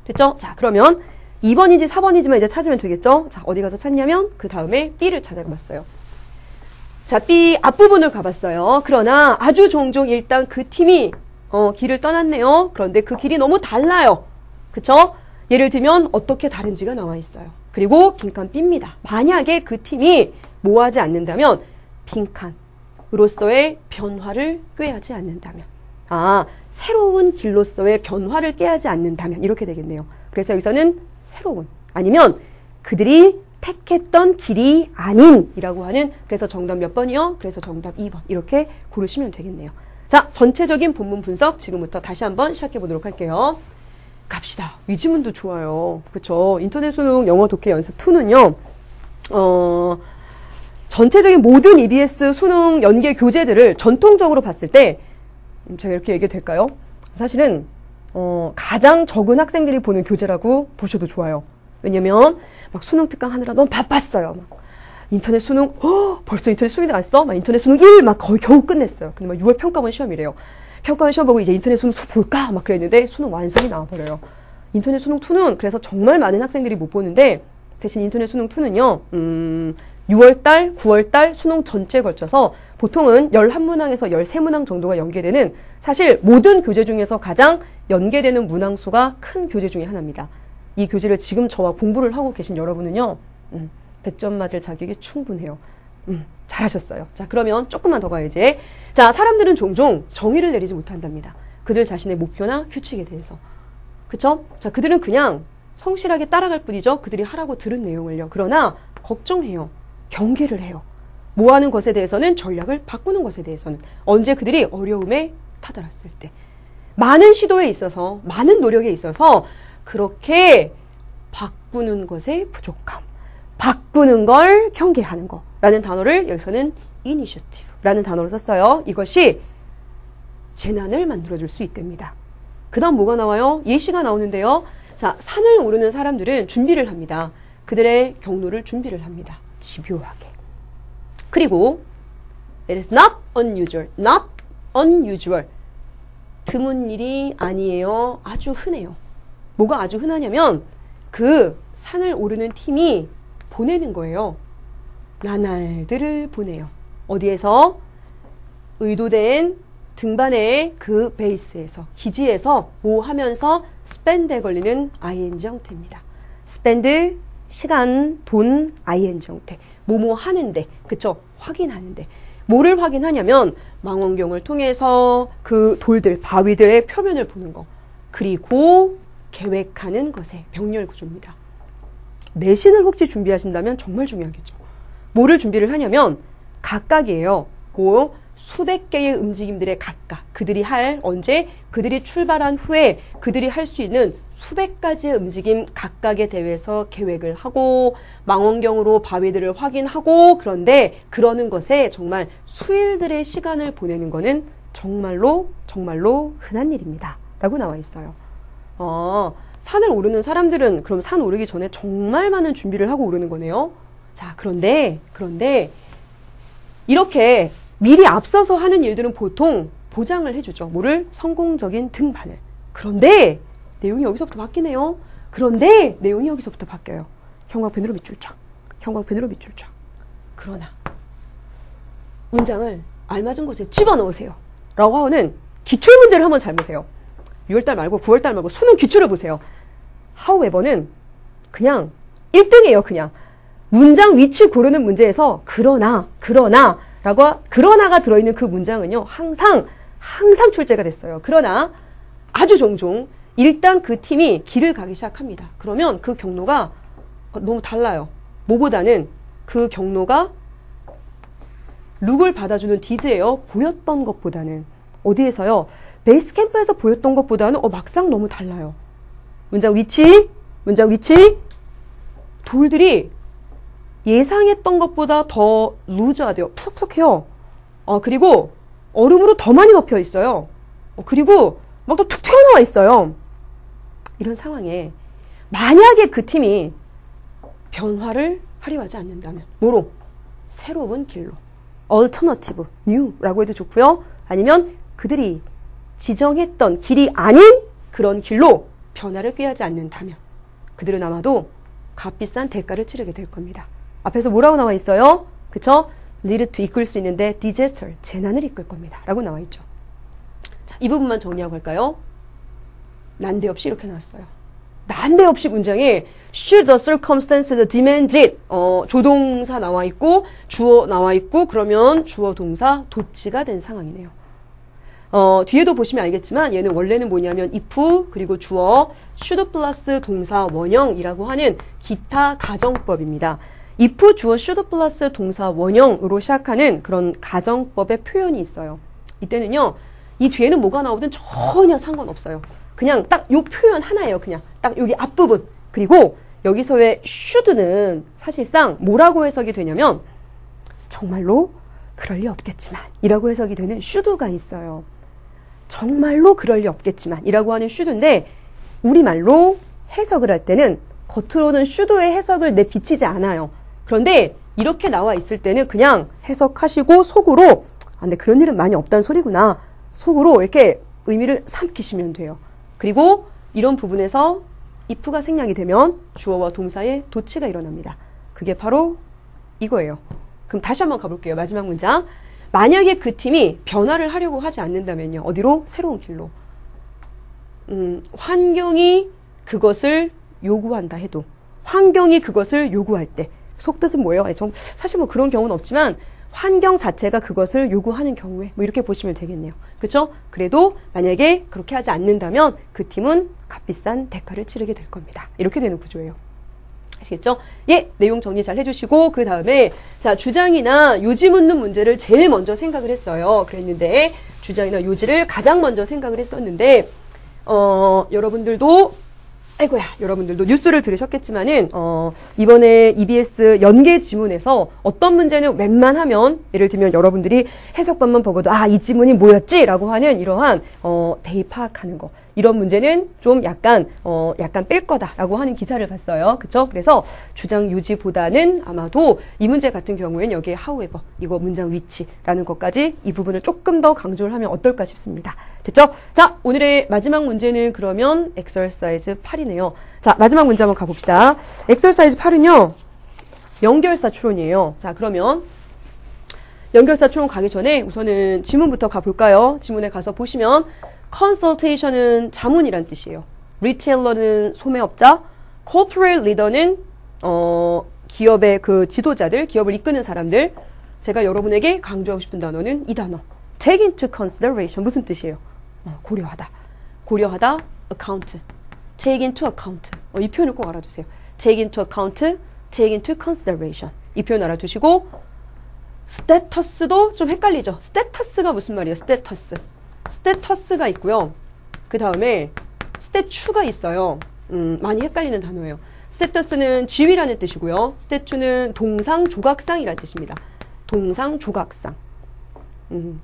됐죠? 자, 그러면 2번인지 4번이지만 이제 찾으면 되겠죠? 자, 어디 가서 찾냐면 그 다음에 B를 찾아봤어요. 자, B 앞부분을 가봤어요. 그러나 아주 종종 일단 그 팀이 길을 떠났네요. 그런데 그 길이 너무 달라요. 그쵸? 예를 들면 어떻게 다른지가 나와 있어요. 그리고 빈칸 B입니다. 만약에 그 팀이 뭐 하지 않는다면 빈칸으로서의 변화를 꾀하지 않는다면 새로운 길로서의 변화를 꾀하지 않는다면 이렇게 되겠네요. 그래서 여기서는 새로운 아니면 그들이 택했던 길이 아닌이라고 하는 그래서 정답 몇 번이요? 그래서 정답 2번 이렇게 고르시면 되겠네요. 자, 전체적인 본문 분석 지금부터 다시 한번 시작해 보도록 할게요. 갑시다. 위지문도 좋아요. 그렇죠? 인터넷 수능 영어 독해 연습 2는요. 전체적인 모든 EBS 수능 연계 교재들을 전통적으로 봤을 때 제가 이렇게 얘기해도 될까요? 사실은 가장 적은 학생들이 보는 교재라고 보셔도 좋아요. 왜냐면 막 수능 특강 하느라 너무 바빴어요. 막 인터넷 수능 벌써 인터넷 수능이 나왔어? 막 인터넷 수능 1 막 거의 겨우 끝냈어요. 근데 막 6월 평가원 시험이래요. 평가원 시험 보고 이제 인터넷 수능 볼까? 막 그랬는데 수능 완성이 나와버려요. 인터넷 수능 2는 그래서 정말 많은 학생들이 못 보는데 대신 인터넷 수능 2는요. 6월달, 9월달 수능 전체에 걸쳐서 보통은 11문항에서 13문항 정도가 연계되는 사실 모든 교재 중에서 가장 연계되는 문항 수가 큰 교재 중에 하나입니다. 이 교재를 지금 저와 공부를 하고 계신 여러분은요. 100점 맞을 자격이 충분해요. 잘하셨어요. 자, 그러면 조금만 더 가야지. 자, 사람들은 종종 정의를 내리지 못한답니다. 그들 자신의 목표나 규칙에 대해서. 그쵸? 자, 그들은 그냥 성실하게 따라갈 뿐이죠. 그들이 하라고 들은 내용을요. 그러나 걱정해요. 경계를 해요. 뭐 하는 것에 대해서는 전략을 바꾸는 것에 대해서는 언제 그들이 어려움에 타달았을 때 많은 시도에 있어서 많은 노력에 있어서 그렇게 바꾸는 것의 부족함 바꾸는 걸 경계하는 거라는 단어를 여기서는 initiative라는 단어로 썼어요. 이것이 재난을 만들어줄 수 있답니다. 그 다음 뭐가 나와요? 예시가 나오는데요. 자, 산을 오르는 사람들은 준비를 합니다. 그들의 경로를 준비를 합니다. 집요하게. 그리고 it is not unusual. not unusual. 드문 일이 아니에요. 아주 흔해요. 뭐가 아주 흔하냐면 그 산을 오르는 팀이 보내는 거예요. 나날들을 보내요. 어디에서? 의도된 등반의 그 베이스에서, 기지에서 뭐 하면서 spend에 걸리는 ing 형태입니다. spend, 시간, 돈, ing 형태. 뭐뭐 하는데, 그쵸? 확인하는데. 뭐를 확인하냐면 망원경을 통해서 그 돌들, 바위들의 표면을 보는 거. 그리고 계획하는 것의 병렬 구조입니다. 내신을 혹시 준비하신다면 정말 중요하겠죠. 뭐를 준비를 하냐면 각각이에요. 그 수백 개의 움직임들의 각각. 그들이 할 언제 그들이 출발한 후에 그들이 할 수 있는 수백 가지의 움직임 각각에 대해서 계획을 하고 망원경으로 바위들을 확인하고 그런데 그러는 것에 정말 수일들의 시간을 보내는 거는 정말로 흔한 일입니다. 라고 나와 있어요. 산을 오르는 사람들은 그럼 산 오르기 전에 정말 많은 준비를 하고 오르는 거네요. 자, 그런데 이렇게 미리 앞서서 하는 일들은 보통 보장을 해주죠. 뭐를? 성공적인 등반을. 그런데 내용이 여기서부터 바뀌네요. 그런데 내용이 여기서부터 바뀌어요. 형광펜으로 밑줄 쫙. 형광펜으로 밑줄 쫙. 그러나 문장을 알맞은 곳에 집어넣으세요. 라고 하는 기출문제를 한번 잘 보세요. 6월달 말고 9월달 말고 수능 기출을 보세요. however는 그냥 1등이에요. 그냥 문장 위치 고르는 문제에서 그러나가 들어있는 그 문장은요. 항상 출제가 됐어요. 그러나 아주 종종 일단 그 팀이 길을 가기 시작합니다. 그러면 그 경로가 너무 달라요. 뭐보다는 그 경로가 룩을 받아주는 디드예요. 보였던 것보다는. 어디에서요? 베이스 캠프에서 보였던 것보다는 막상 너무 달라요. 문장 위치 돌들이 예상했던 것보다 더 루즈하대요. 푸석푸석해요. 그리고 얼음으로 더 많이 덮여 있어요. 그리고 막 또 툭 튀어나와 있어요. 이런 상황에 만약에 그 팀이 변화를 하려 하지 않는다면 뭐로? 새로운 길로. alternative, new라고 해도 좋고요. 아니면 그들이 지정했던 길이 아닌 그런 길로 변화를 꾀하지 않는다면 그들은 아마도 값비싼 대가를 치르게 될 겁니다. 앞에서 뭐라고 나와 있어요? 그쵸? lead to 이끌 수 있는데 disaster, 재난을 이끌 겁니다. 라고 나와 있죠. 자, 이 부분만 정리하고 갈까요? 난데없이 이렇게 나왔어요. 난데없이 문장에 should the circumstances demand it. 조동사 나와 있고 주어 나와 있고 그러면 주어 동사 도치가 된 상황이네요. 뒤에도 보시면 알겠지만 얘는 원래는 뭐냐면 if 그리고 주어 should 플러스 동사 원형이라고 하는 기타 가정법입니다. if 주어 should 플러스 동사 원형으로 시작하는 그런 가정법의 표현이 있어요. 이때는요. 이 뒤에는 뭐가 나오든 전혀 상관없어요. 그냥 딱 요 표현 하나예요. 그냥 딱 여기 앞부분. 그리고 여기서의 should는 사실상 뭐라고 해석이 되냐면 정말로 그럴 리 없겠지만 이라고 해석이 되는 should가 있어요. 정말로 그럴 리 없겠지만 이라고 하는 should인데 우리말로 해석을 할 때는 겉으로는 should의 해석을 내비치지 않아요. 그런데 이렇게 나와 있을 때는 그냥 해석하시고 속으로 근데 그런 일은 많이 없다는 소리구나. 속으로 이렇게 의미를 삼키시면 돼요. 그리고 이런 부분에서 if가 생략이 되면 주어와 동사의 도치가 일어납니다. 그게 바로 이거예요. 그럼 다시 한번 가볼게요. 마지막 문장. 만약에 그 팀이 변화를 하려고 하지 않는다면요. 어디로? 새로운 길로. 환경이 그것을 요구한다 해도 환경이 그것을 요구할 때 속뜻은 뭐예요? 사실 뭐 그런 경우는 없지만 환경 자체가 그것을 요구하는 경우에 뭐 이렇게 보시면 되겠네요. 그렇죠? 그래도 만약에 그렇게 하지 않는다면 그 팀은 값비싼 대가를 치르게 될 겁니다. 이렇게 되는 구조예요. 아시겠죠? 예, 내용 정리 잘 해주시고 그 다음에 자 주장이나 요지 묻는 문제를 제일 먼저 생각을 했어요. 그랬는데 주장이나 요지를 가장 먼저 생각을 했었는데 여러분들도 뉴스를 들으셨겠지만은, 이번에 EBS 연계 지문에서 어떤 문제는 웬만하면, 예를 들면 여러분들이 해석반만 보고도, 이 지문이 뭐였지? 라고 하는 이러한, 대입 파악하는 거. 이런 문제는 좀 약간 뺄 거다라고 하는 기사를 봤어요. 그쵸? 그래서 주장 유지보다는 아마도 이 문제 같은 경우에는 여기에 however, 이거 문장 위치라는 것까지 이 부분을 조금 더 강조를 하면 어떨까 싶습니다. 됐죠? 자, 오늘의 마지막 문제는 그러면 exercise 8이네요. 자, 마지막 문제 한번 가봅시다. exercise 8은요, 연결사 추론이에요. 자, 그러면 연결사 추론 가기 전에 우선은 지문부터 가볼까요? 지문에 가서 보시면 consultation은 자문이란 뜻이에요. retailer는 소매업자, corporate leader는 기업의 그 지도자들, 기업을 이끄는 사람들. 제가 여러분에게 강조하고 싶은 단어는 이 단어. take into consideration. 무슨 뜻이에요? 고려하다. 고려하다, account. take into account. 이 표현을 꼭 알아두세요. take into account, take into consideration. 이 표현 알아두시고 status도 좀 헷갈리죠. status가 무슨 말이에요? status. 스테터스가 있고요. 그 다음에 스태츄가 있어요. 많이 헷갈리는 단어예요. 스테터스는 지위라는 뜻이고요. 스태츄는 동상조각상이라는 뜻입니다. 동상조각상.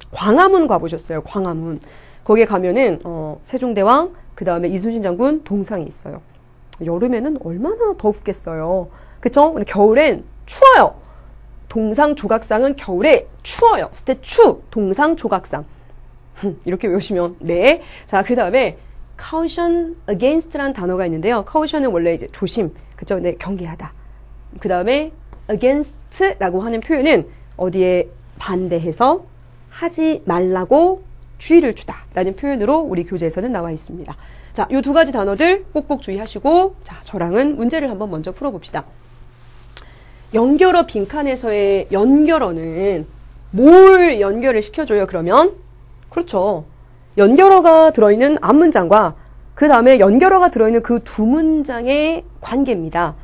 광화문 가보셨어요. 광화문. 거기에 가면은 세종대왕, 그 다음에 이순신 장군 동상이 있어요. 여름에는 얼마나 덥겠어요. 그쵸? 근데 겨울엔 추워요. 동상조각상은 겨울에 추워요. 스태츄, 동상조각상. 이렇게 외우시면 네. 자, 그 다음에 caution against라는 단어가 있는데요. caution은 원래 이제 조심, 그죠? 네, 경계하다. 그 다음에 against라고 하는 표현은 어디에 반대해서 하지 말라고 주의를 주다라는 표현으로 우리 교재에서는 나와 있습니다. 자, 이 두 가지 단어들 꼭꼭 주의하시고, 자, 저랑은 문제를 한번 먼저 풀어봅시다. 연결어 빈칸에서의 연결어는 뭘 연결을 시켜줘요? 그러면 그렇죠. 연결어가 들어있는 앞문장과 그 다음에 연결어가 들어있는 그 두 문장의 관계입니다.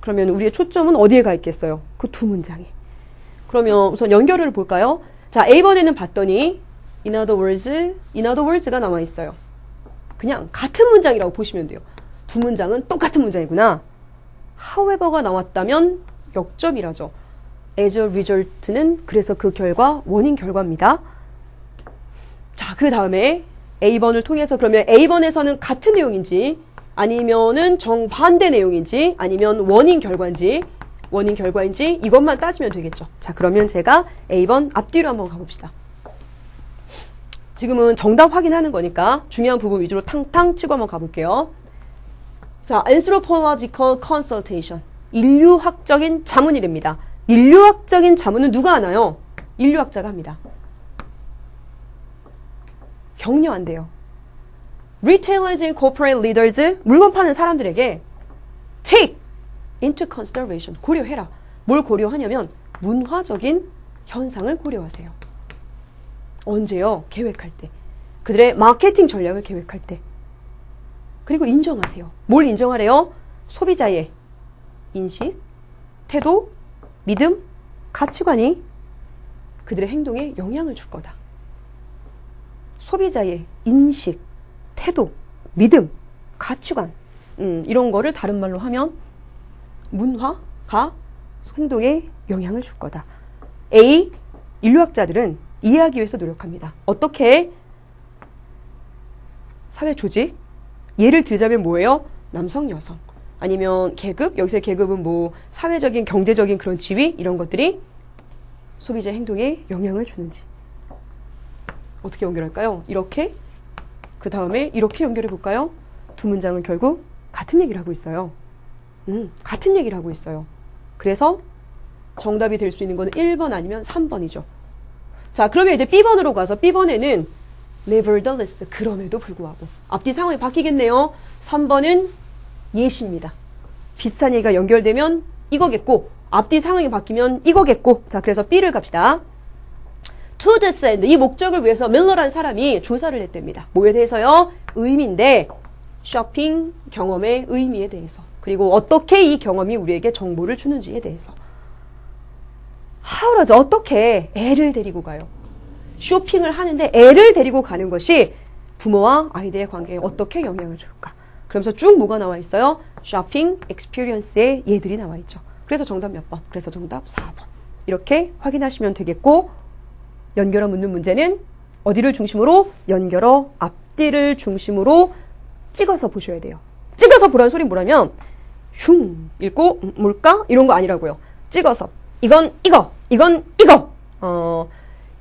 그러면 우리의 초점은 어디에 가 있겠어요? 그 두 문장에. 그러면 우선 연결어를 볼까요? 자, A번에는 봤더니 in other words가 나와 있어요. 그냥 같은 문장이라고 보시면 돼요. 두 문장은 똑같은 문장이구나. however가 나왔다면 역점이라죠. as a result는 그래서 그 결과, 원인 결과입니다. 자, 그 다음에 A번을 통해서 그러면 A번에서는 같은 내용인지 아니면은 정반대 내용인지 아니면 원인 결과인지 이것만 따지면 되겠죠. 자, 그러면 제가 A번 앞뒤로 한번 가봅시다. 지금은 정답 확인하는 거니까 중요한 부분 위주로 탕탕 치고 한번 가볼게요. 자, anthropological consultation. 인류학적인 자문이랍니다. 인류학적인 자문은 누가 하나요? 인류학자가 합니다. 격려한대요. Retailers and corporate leaders, 물건 파는 사람들에게 take into consideration, 고려해라. 뭘 고려하냐면 문화적인 현상을 고려하세요. 언제요? 계획할 때. 그들의 마케팅 전략을 계획할 때. 그리고 인정하세요. 뭘 인정하래요? 소비자의 인식, 태도, 믿음, 가치관이 그들의 행동에 영향을 줄 거다. 소비자의 인식, 태도, 믿음, 가치관 이런 거를 다른 말로 하면 문화가 행동에 영향을 줄 거다. A. 인류학자들은 이해하기 위해서 노력합니다. 어떻게? 사회 조직. 예를 들자면 뭐예요? 남성, 여성. 아니면 계급. 여기서 계급은 뭐 사회적인, 경제적인 그런 지위 이런 것들이 소비자 행동에 영향을 주는지. 어떻게 연결할까요? 이렇게. 그 다음에 이렇게 연결해 볼까요? 두 문장은 결국 같은 얘기를 하고 있어요. 같은 얘기를 하고 있어요. 그래서 정답이 될 수 있는 거는 1번 아니면 3번이죠. 자, 그러면 이제 B번으로 가서 B번에는 nevertheless, 그럼에도 불구하고. 앞뒤 상황이 바뀌겠네요. 3번은 예시입니다. 비슷한 얘기가 연결되면 이거겠고, 앞뒤 상황이 바뀌면 이거겠고. 자, 그래서 B를 갑시다. To this end, 이 목적을 위해서 밀러라는 사람이 조사를 했답니다. 뭐에 대해서요? 의미인데, 쇼핑 경험의 의미에 대해서. 그리고 어떻게 이 경험이 우리에게 정보를 주는지에 대해서. How does, 어떻게 애를 데리고 가요? 쇼핑을 하는데 애를 데리고 가는 것이 부모와 아이들의 관계에 어떻게 영향을 줄까? 그러면서 쭉 뭐가 나와 있어요? 쇼핑 experience에 얘들이 나와 있죠. 그래서 정답 몇 번? 그래서 정답 4번. 이렇게 확인하시면 되겠고, 연결어 묻는 문제는 어디를 중심으로? 연결어 앞뒤를 중심으로 찍어서 보셔야 돼요. 찍어서 보라는 소리 뭐라면 흉 읽고 뭘까? 이런 거 아니라고요. 찍어서 이건 이거, 이건 이거.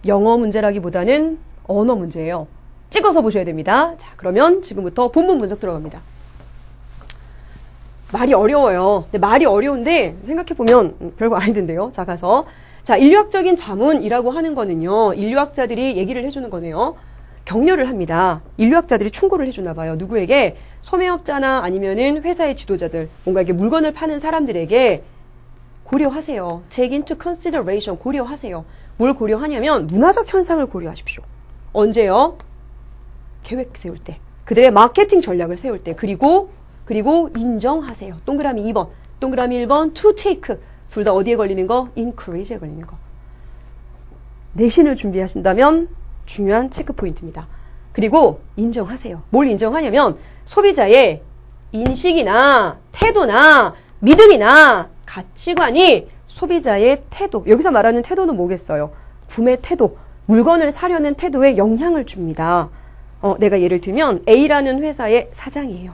영어 문제라기보다는 언어 문제예요. 찍어서 보셔야 됩니다. 자, 그러면 지금부터 본문 분석 들어갑니다. 말이 어려워요. 근데 말이 어려운데 생각해보면 별거 아니던데요. 자, 가서. 자, 인류학적인 자문이라고 하는 거는요. 인류학자들이 얘기를 해주는 거네요. 격려를 합니다. 인류학자들이 충고를 해주나 봐요. 누구에게? 소매업자나 아니면은 회사의 지도자들, 뭔가 이렇게 물건을 파는 사람들에게 고려하세요. Take into consideration, 고려하세요. 뭘 고려하냐면 문화적 현상을 고려하십시오. 언제요? 계획 세울 때. 그들의 마케팅 전략을 세울 때. 그리고 인정하세요. 동그라미 2번, 동그라미 1번, to take. 둘 다 어디에 걸리는 거? encourage에 걸리는 거. 내신을 준비하신다면 중요한 체크 포인트입니다. 그리고 인정하세요. 뭘 인정하냐면 소비자의 인식이나 태도나 믿음이나 가치관이 소비자의 태도, 여기서 말하는 태도는 뭐겠어요? 구매 태도, 물건을 사려는 태도에 영향을 줍니다. 내가 예를 들면 A라는 회사의 사장이에요.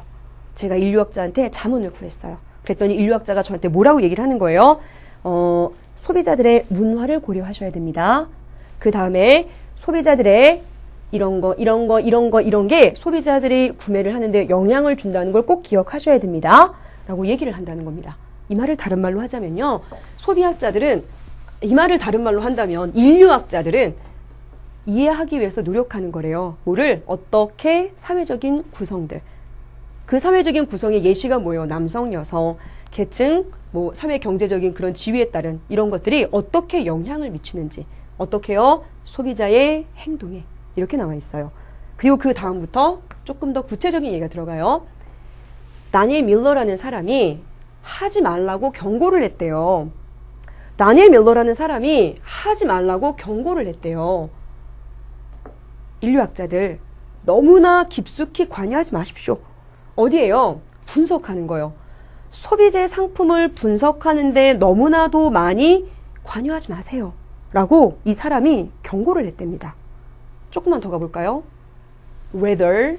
제가 인류학자한테 자문을 구했어요. 그랬더니 인류학자가 저한테 뭐라고 얘기를 하는 거예요? 소비자들의 문화를 고려하셔야 됩니다. 그 다음에 소비자들의 이런 게 소비자들이 구매를 하는데 영향을 준다는 걸 꼭 기억하셔야 됩니다. 라고 얘기를 한다는 겁니다. 이 말을 다른 말로 하자면요. 소비학자들은, 이 말을 다른 말로 한다면 인류학자들은 이해하기 위해서 노력하는 거래요. 뭐를? 어떻게 사회적인 구성들. 그 사회적인 구성의 예시가 뭐예요? 남성, 여성, 계층, 뭐 사회 경제적인 그런 지위에 따른 이런 것들이 어떻게 영향을 미치는지. 어떻게요? 소비자의 행동에. 이렇게 나와 있어요. 그리고 그 다음부터 조금 더 구체적인 얘기가 들어가요. 다니엘 밀러라는 사람이 하지 말라고 경고를 했대요. 다니엘 밀러라는 사람이 하지 말라고 경고를 했대요. 인류학자들 너무나 깊숙이 관여하지 마십시오. 어디에요? 분석하는 거예요. 소비재 상품을 분석하는데 너무나도 많이 관여하지 마세요. 라고 이 사람이 경고를 했답니다. 조금만 더 가볼까요? whether.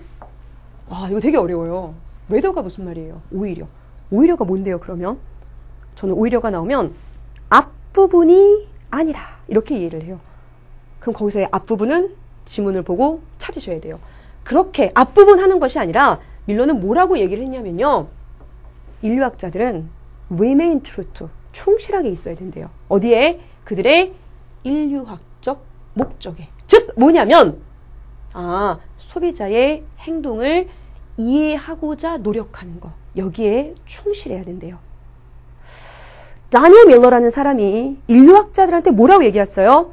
이거 되게 어려워요. whether가 무슨 말이에요? 오히려. 오히려가 뭔데요, 그러면? 저는 오히려가 나오면 앞부분이 아니라 이렇게 이해를 해요. 그럼 거기서의 앞부분은 지문을 보고 찾으셔야 돼요. 그렇게 앞부분 하는 것이 아니라 밀러는 뭐라고 얘기를 했냐면요. 인류학자들은 remain true to, 충실하게 있어야 된대요. 어디에? 그들의 인류학적 목적에. 즉 뭐냐면 소비자의 행동을 이해하고자 노력하는 것. 여기에 충실해야 된대요. 다니엘 밀러라는 사람이 인류학자들한테 뭐라고 얘기했어요?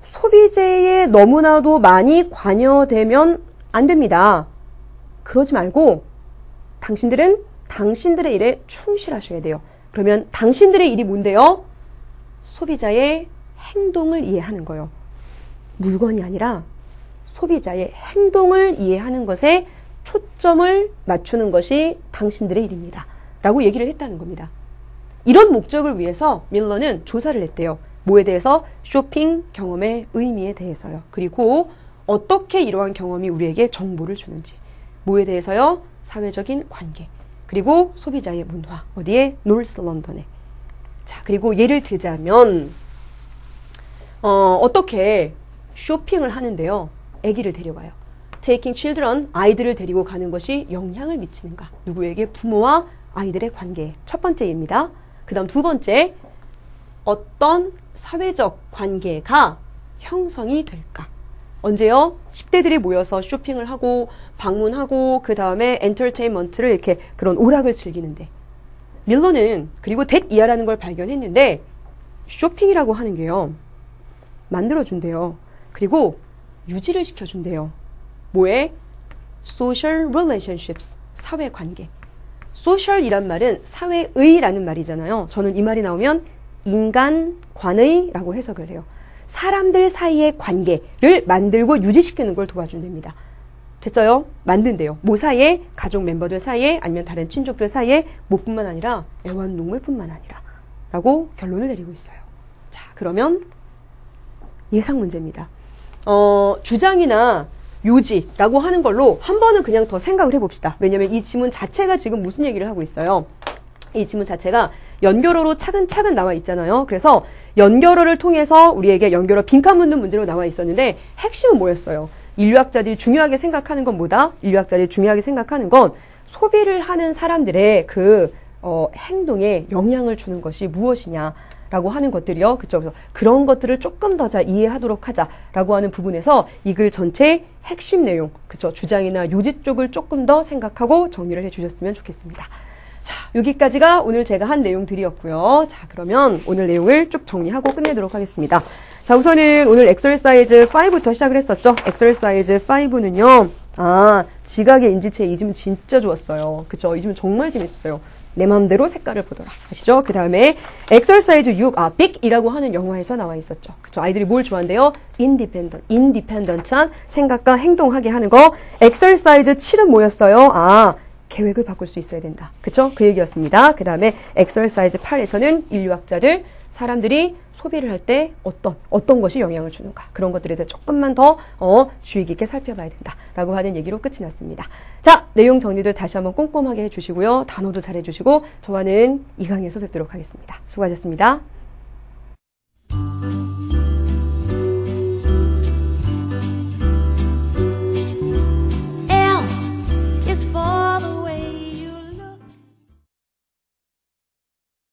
소비재에 너무나도 많이 관여되면 안 됩니다. 그러지 말고 당신들은 당신들의 일에 충실하셔야 돼요. 그러면 당신들의 일이 뭔데요? 소비자의 행동을 이해하는 거예요. 물건이 아니라 소비자의 행동을 이해하는 것에 초점을 맞추는 것이 당신들의 일입니다. 라고 얘기를 했다는 겁니다. 이런 목적을 위해서 밀러는 조사를 했대요. 뭐에 대해서? 쇼핑 경험의 의미에 대해서요. 그리고 어떻게 이러한 경험이 우리에게 정보를 주는지. 뭐에 대해서요? 사회적인 관계. 그리고 소비자의 문화. 어디에? 노스 런던에. 자, 그리고 예를 들자면 어떻게 쇼핑을 하는데요. 아기를 데려가요. Taking children, 아이들을 데리고 가는 것이 영향을 미치는가? 누구에게? 부모와 아이들의 관계에. 첫 번째입니다. 그 다음 두 번째, 어떤 사회적 관계가 형성이 될까? 언제요? 10대들이 모여서 쇼핑을 하고 방문하고 그 다음에 엔터테인먼트를 이렇게 그런 오락을 즐기는데 밀러는 그리고 that 이하라는 걸 발견했는데 쇼핑이라고 하는 게요. 만들어준대요. 그리고 유지를 시켜준대요. 뭐에? social relationships, 사회관계. social이란 말은 사회의라는 말이잖아요. 저는 이 말이 나오면 인간관의라고 해석을 해요. 사람들 사이의 관계를 만들고 유지시키는 걸 도와준답니다. 됐어요? 만든대요. 뭐 사이에? 가족 멤버들 사이에 아니면 다른 친족들 사이에 뭐뿐만 아니라 애완동물뿐만 아니라 라고 결론을 내리고 있어요. 자, 그러면 예상 문제입니다. 주장이나 요지라고 하는 걸로 한 번은 그냥 더 생각을 해봅시다. 왜냐면 이 지문 자체가 지금 무슨 얘기를 하고 있어요? 이 지문 자체가 연결어로 차근차근 나와 있잖아요. 그래서 연결어를 통해서 우리에게 연결어 빈칸 묻는 문제로 나와 있었는데 핵심은 뭐였어요? 인류학자들이 중요하게 생각하는 건 뭐다? 인류학자들이 중요하게 생각하는 건 소비를 하는 사람들의 그 행동에 영향을 주는 것이 무엇이냐라고 하는 것들이요. 그쵸? 그래서 그런 것들을 조금 더 잘 이해하도록 하자라고 하는 부분에서 이 글 전체 핵심 내용, 그쵸? 주장이나 요지 쪽을 조금 더 생각하고 정리를 해주셨으면 좋겠습니다. 자, 여기까지가 오늘 제가 한 내용들이었고요. 자, 그러면 오늘 내용을 쭉 정리하고 끝내도록 하겠습니다. 자, 우선은 오늘 엑서사이즈 5부터 시작을 했었죠. 엑서사이즈 5는요. 지각의 인지체 이 지문 진짜 좋았어요. 그쵸? 이 지문 정말 재밌었어요. 내 마음대로 색깔을 보더라. 아시죠? 그 다음에 엑서사이즈 6, 빅이라고 하는 영화에서 나와 있었죠. 그쵸? 아이들이 뭘 좋아한대요? 인디펜던트한 생각과 행동하게 하는 거. 엑서사이즈 7은 뭐였어요? 계획을 바꿀 수 있어야 된다. 그쵸? 그 얘기였습니다. 그 다음에 엑서사이즈 8에서는 인류학자들, 사람들이 소비를 할 때 어떤 것이 영향을 주는가. 그런 것들에 대해 조금만 더 주의 깊게 살펴봐야 된다. 라고 하는 얘기로 끝이 났습니다. 자, 내용 정리들 다시 한번 꼼꼼하게 해주시고요. 단어도 잘 해주시고 저와는 이 강의에서 뵙도록 하겠습니다. 수고하셨습니다.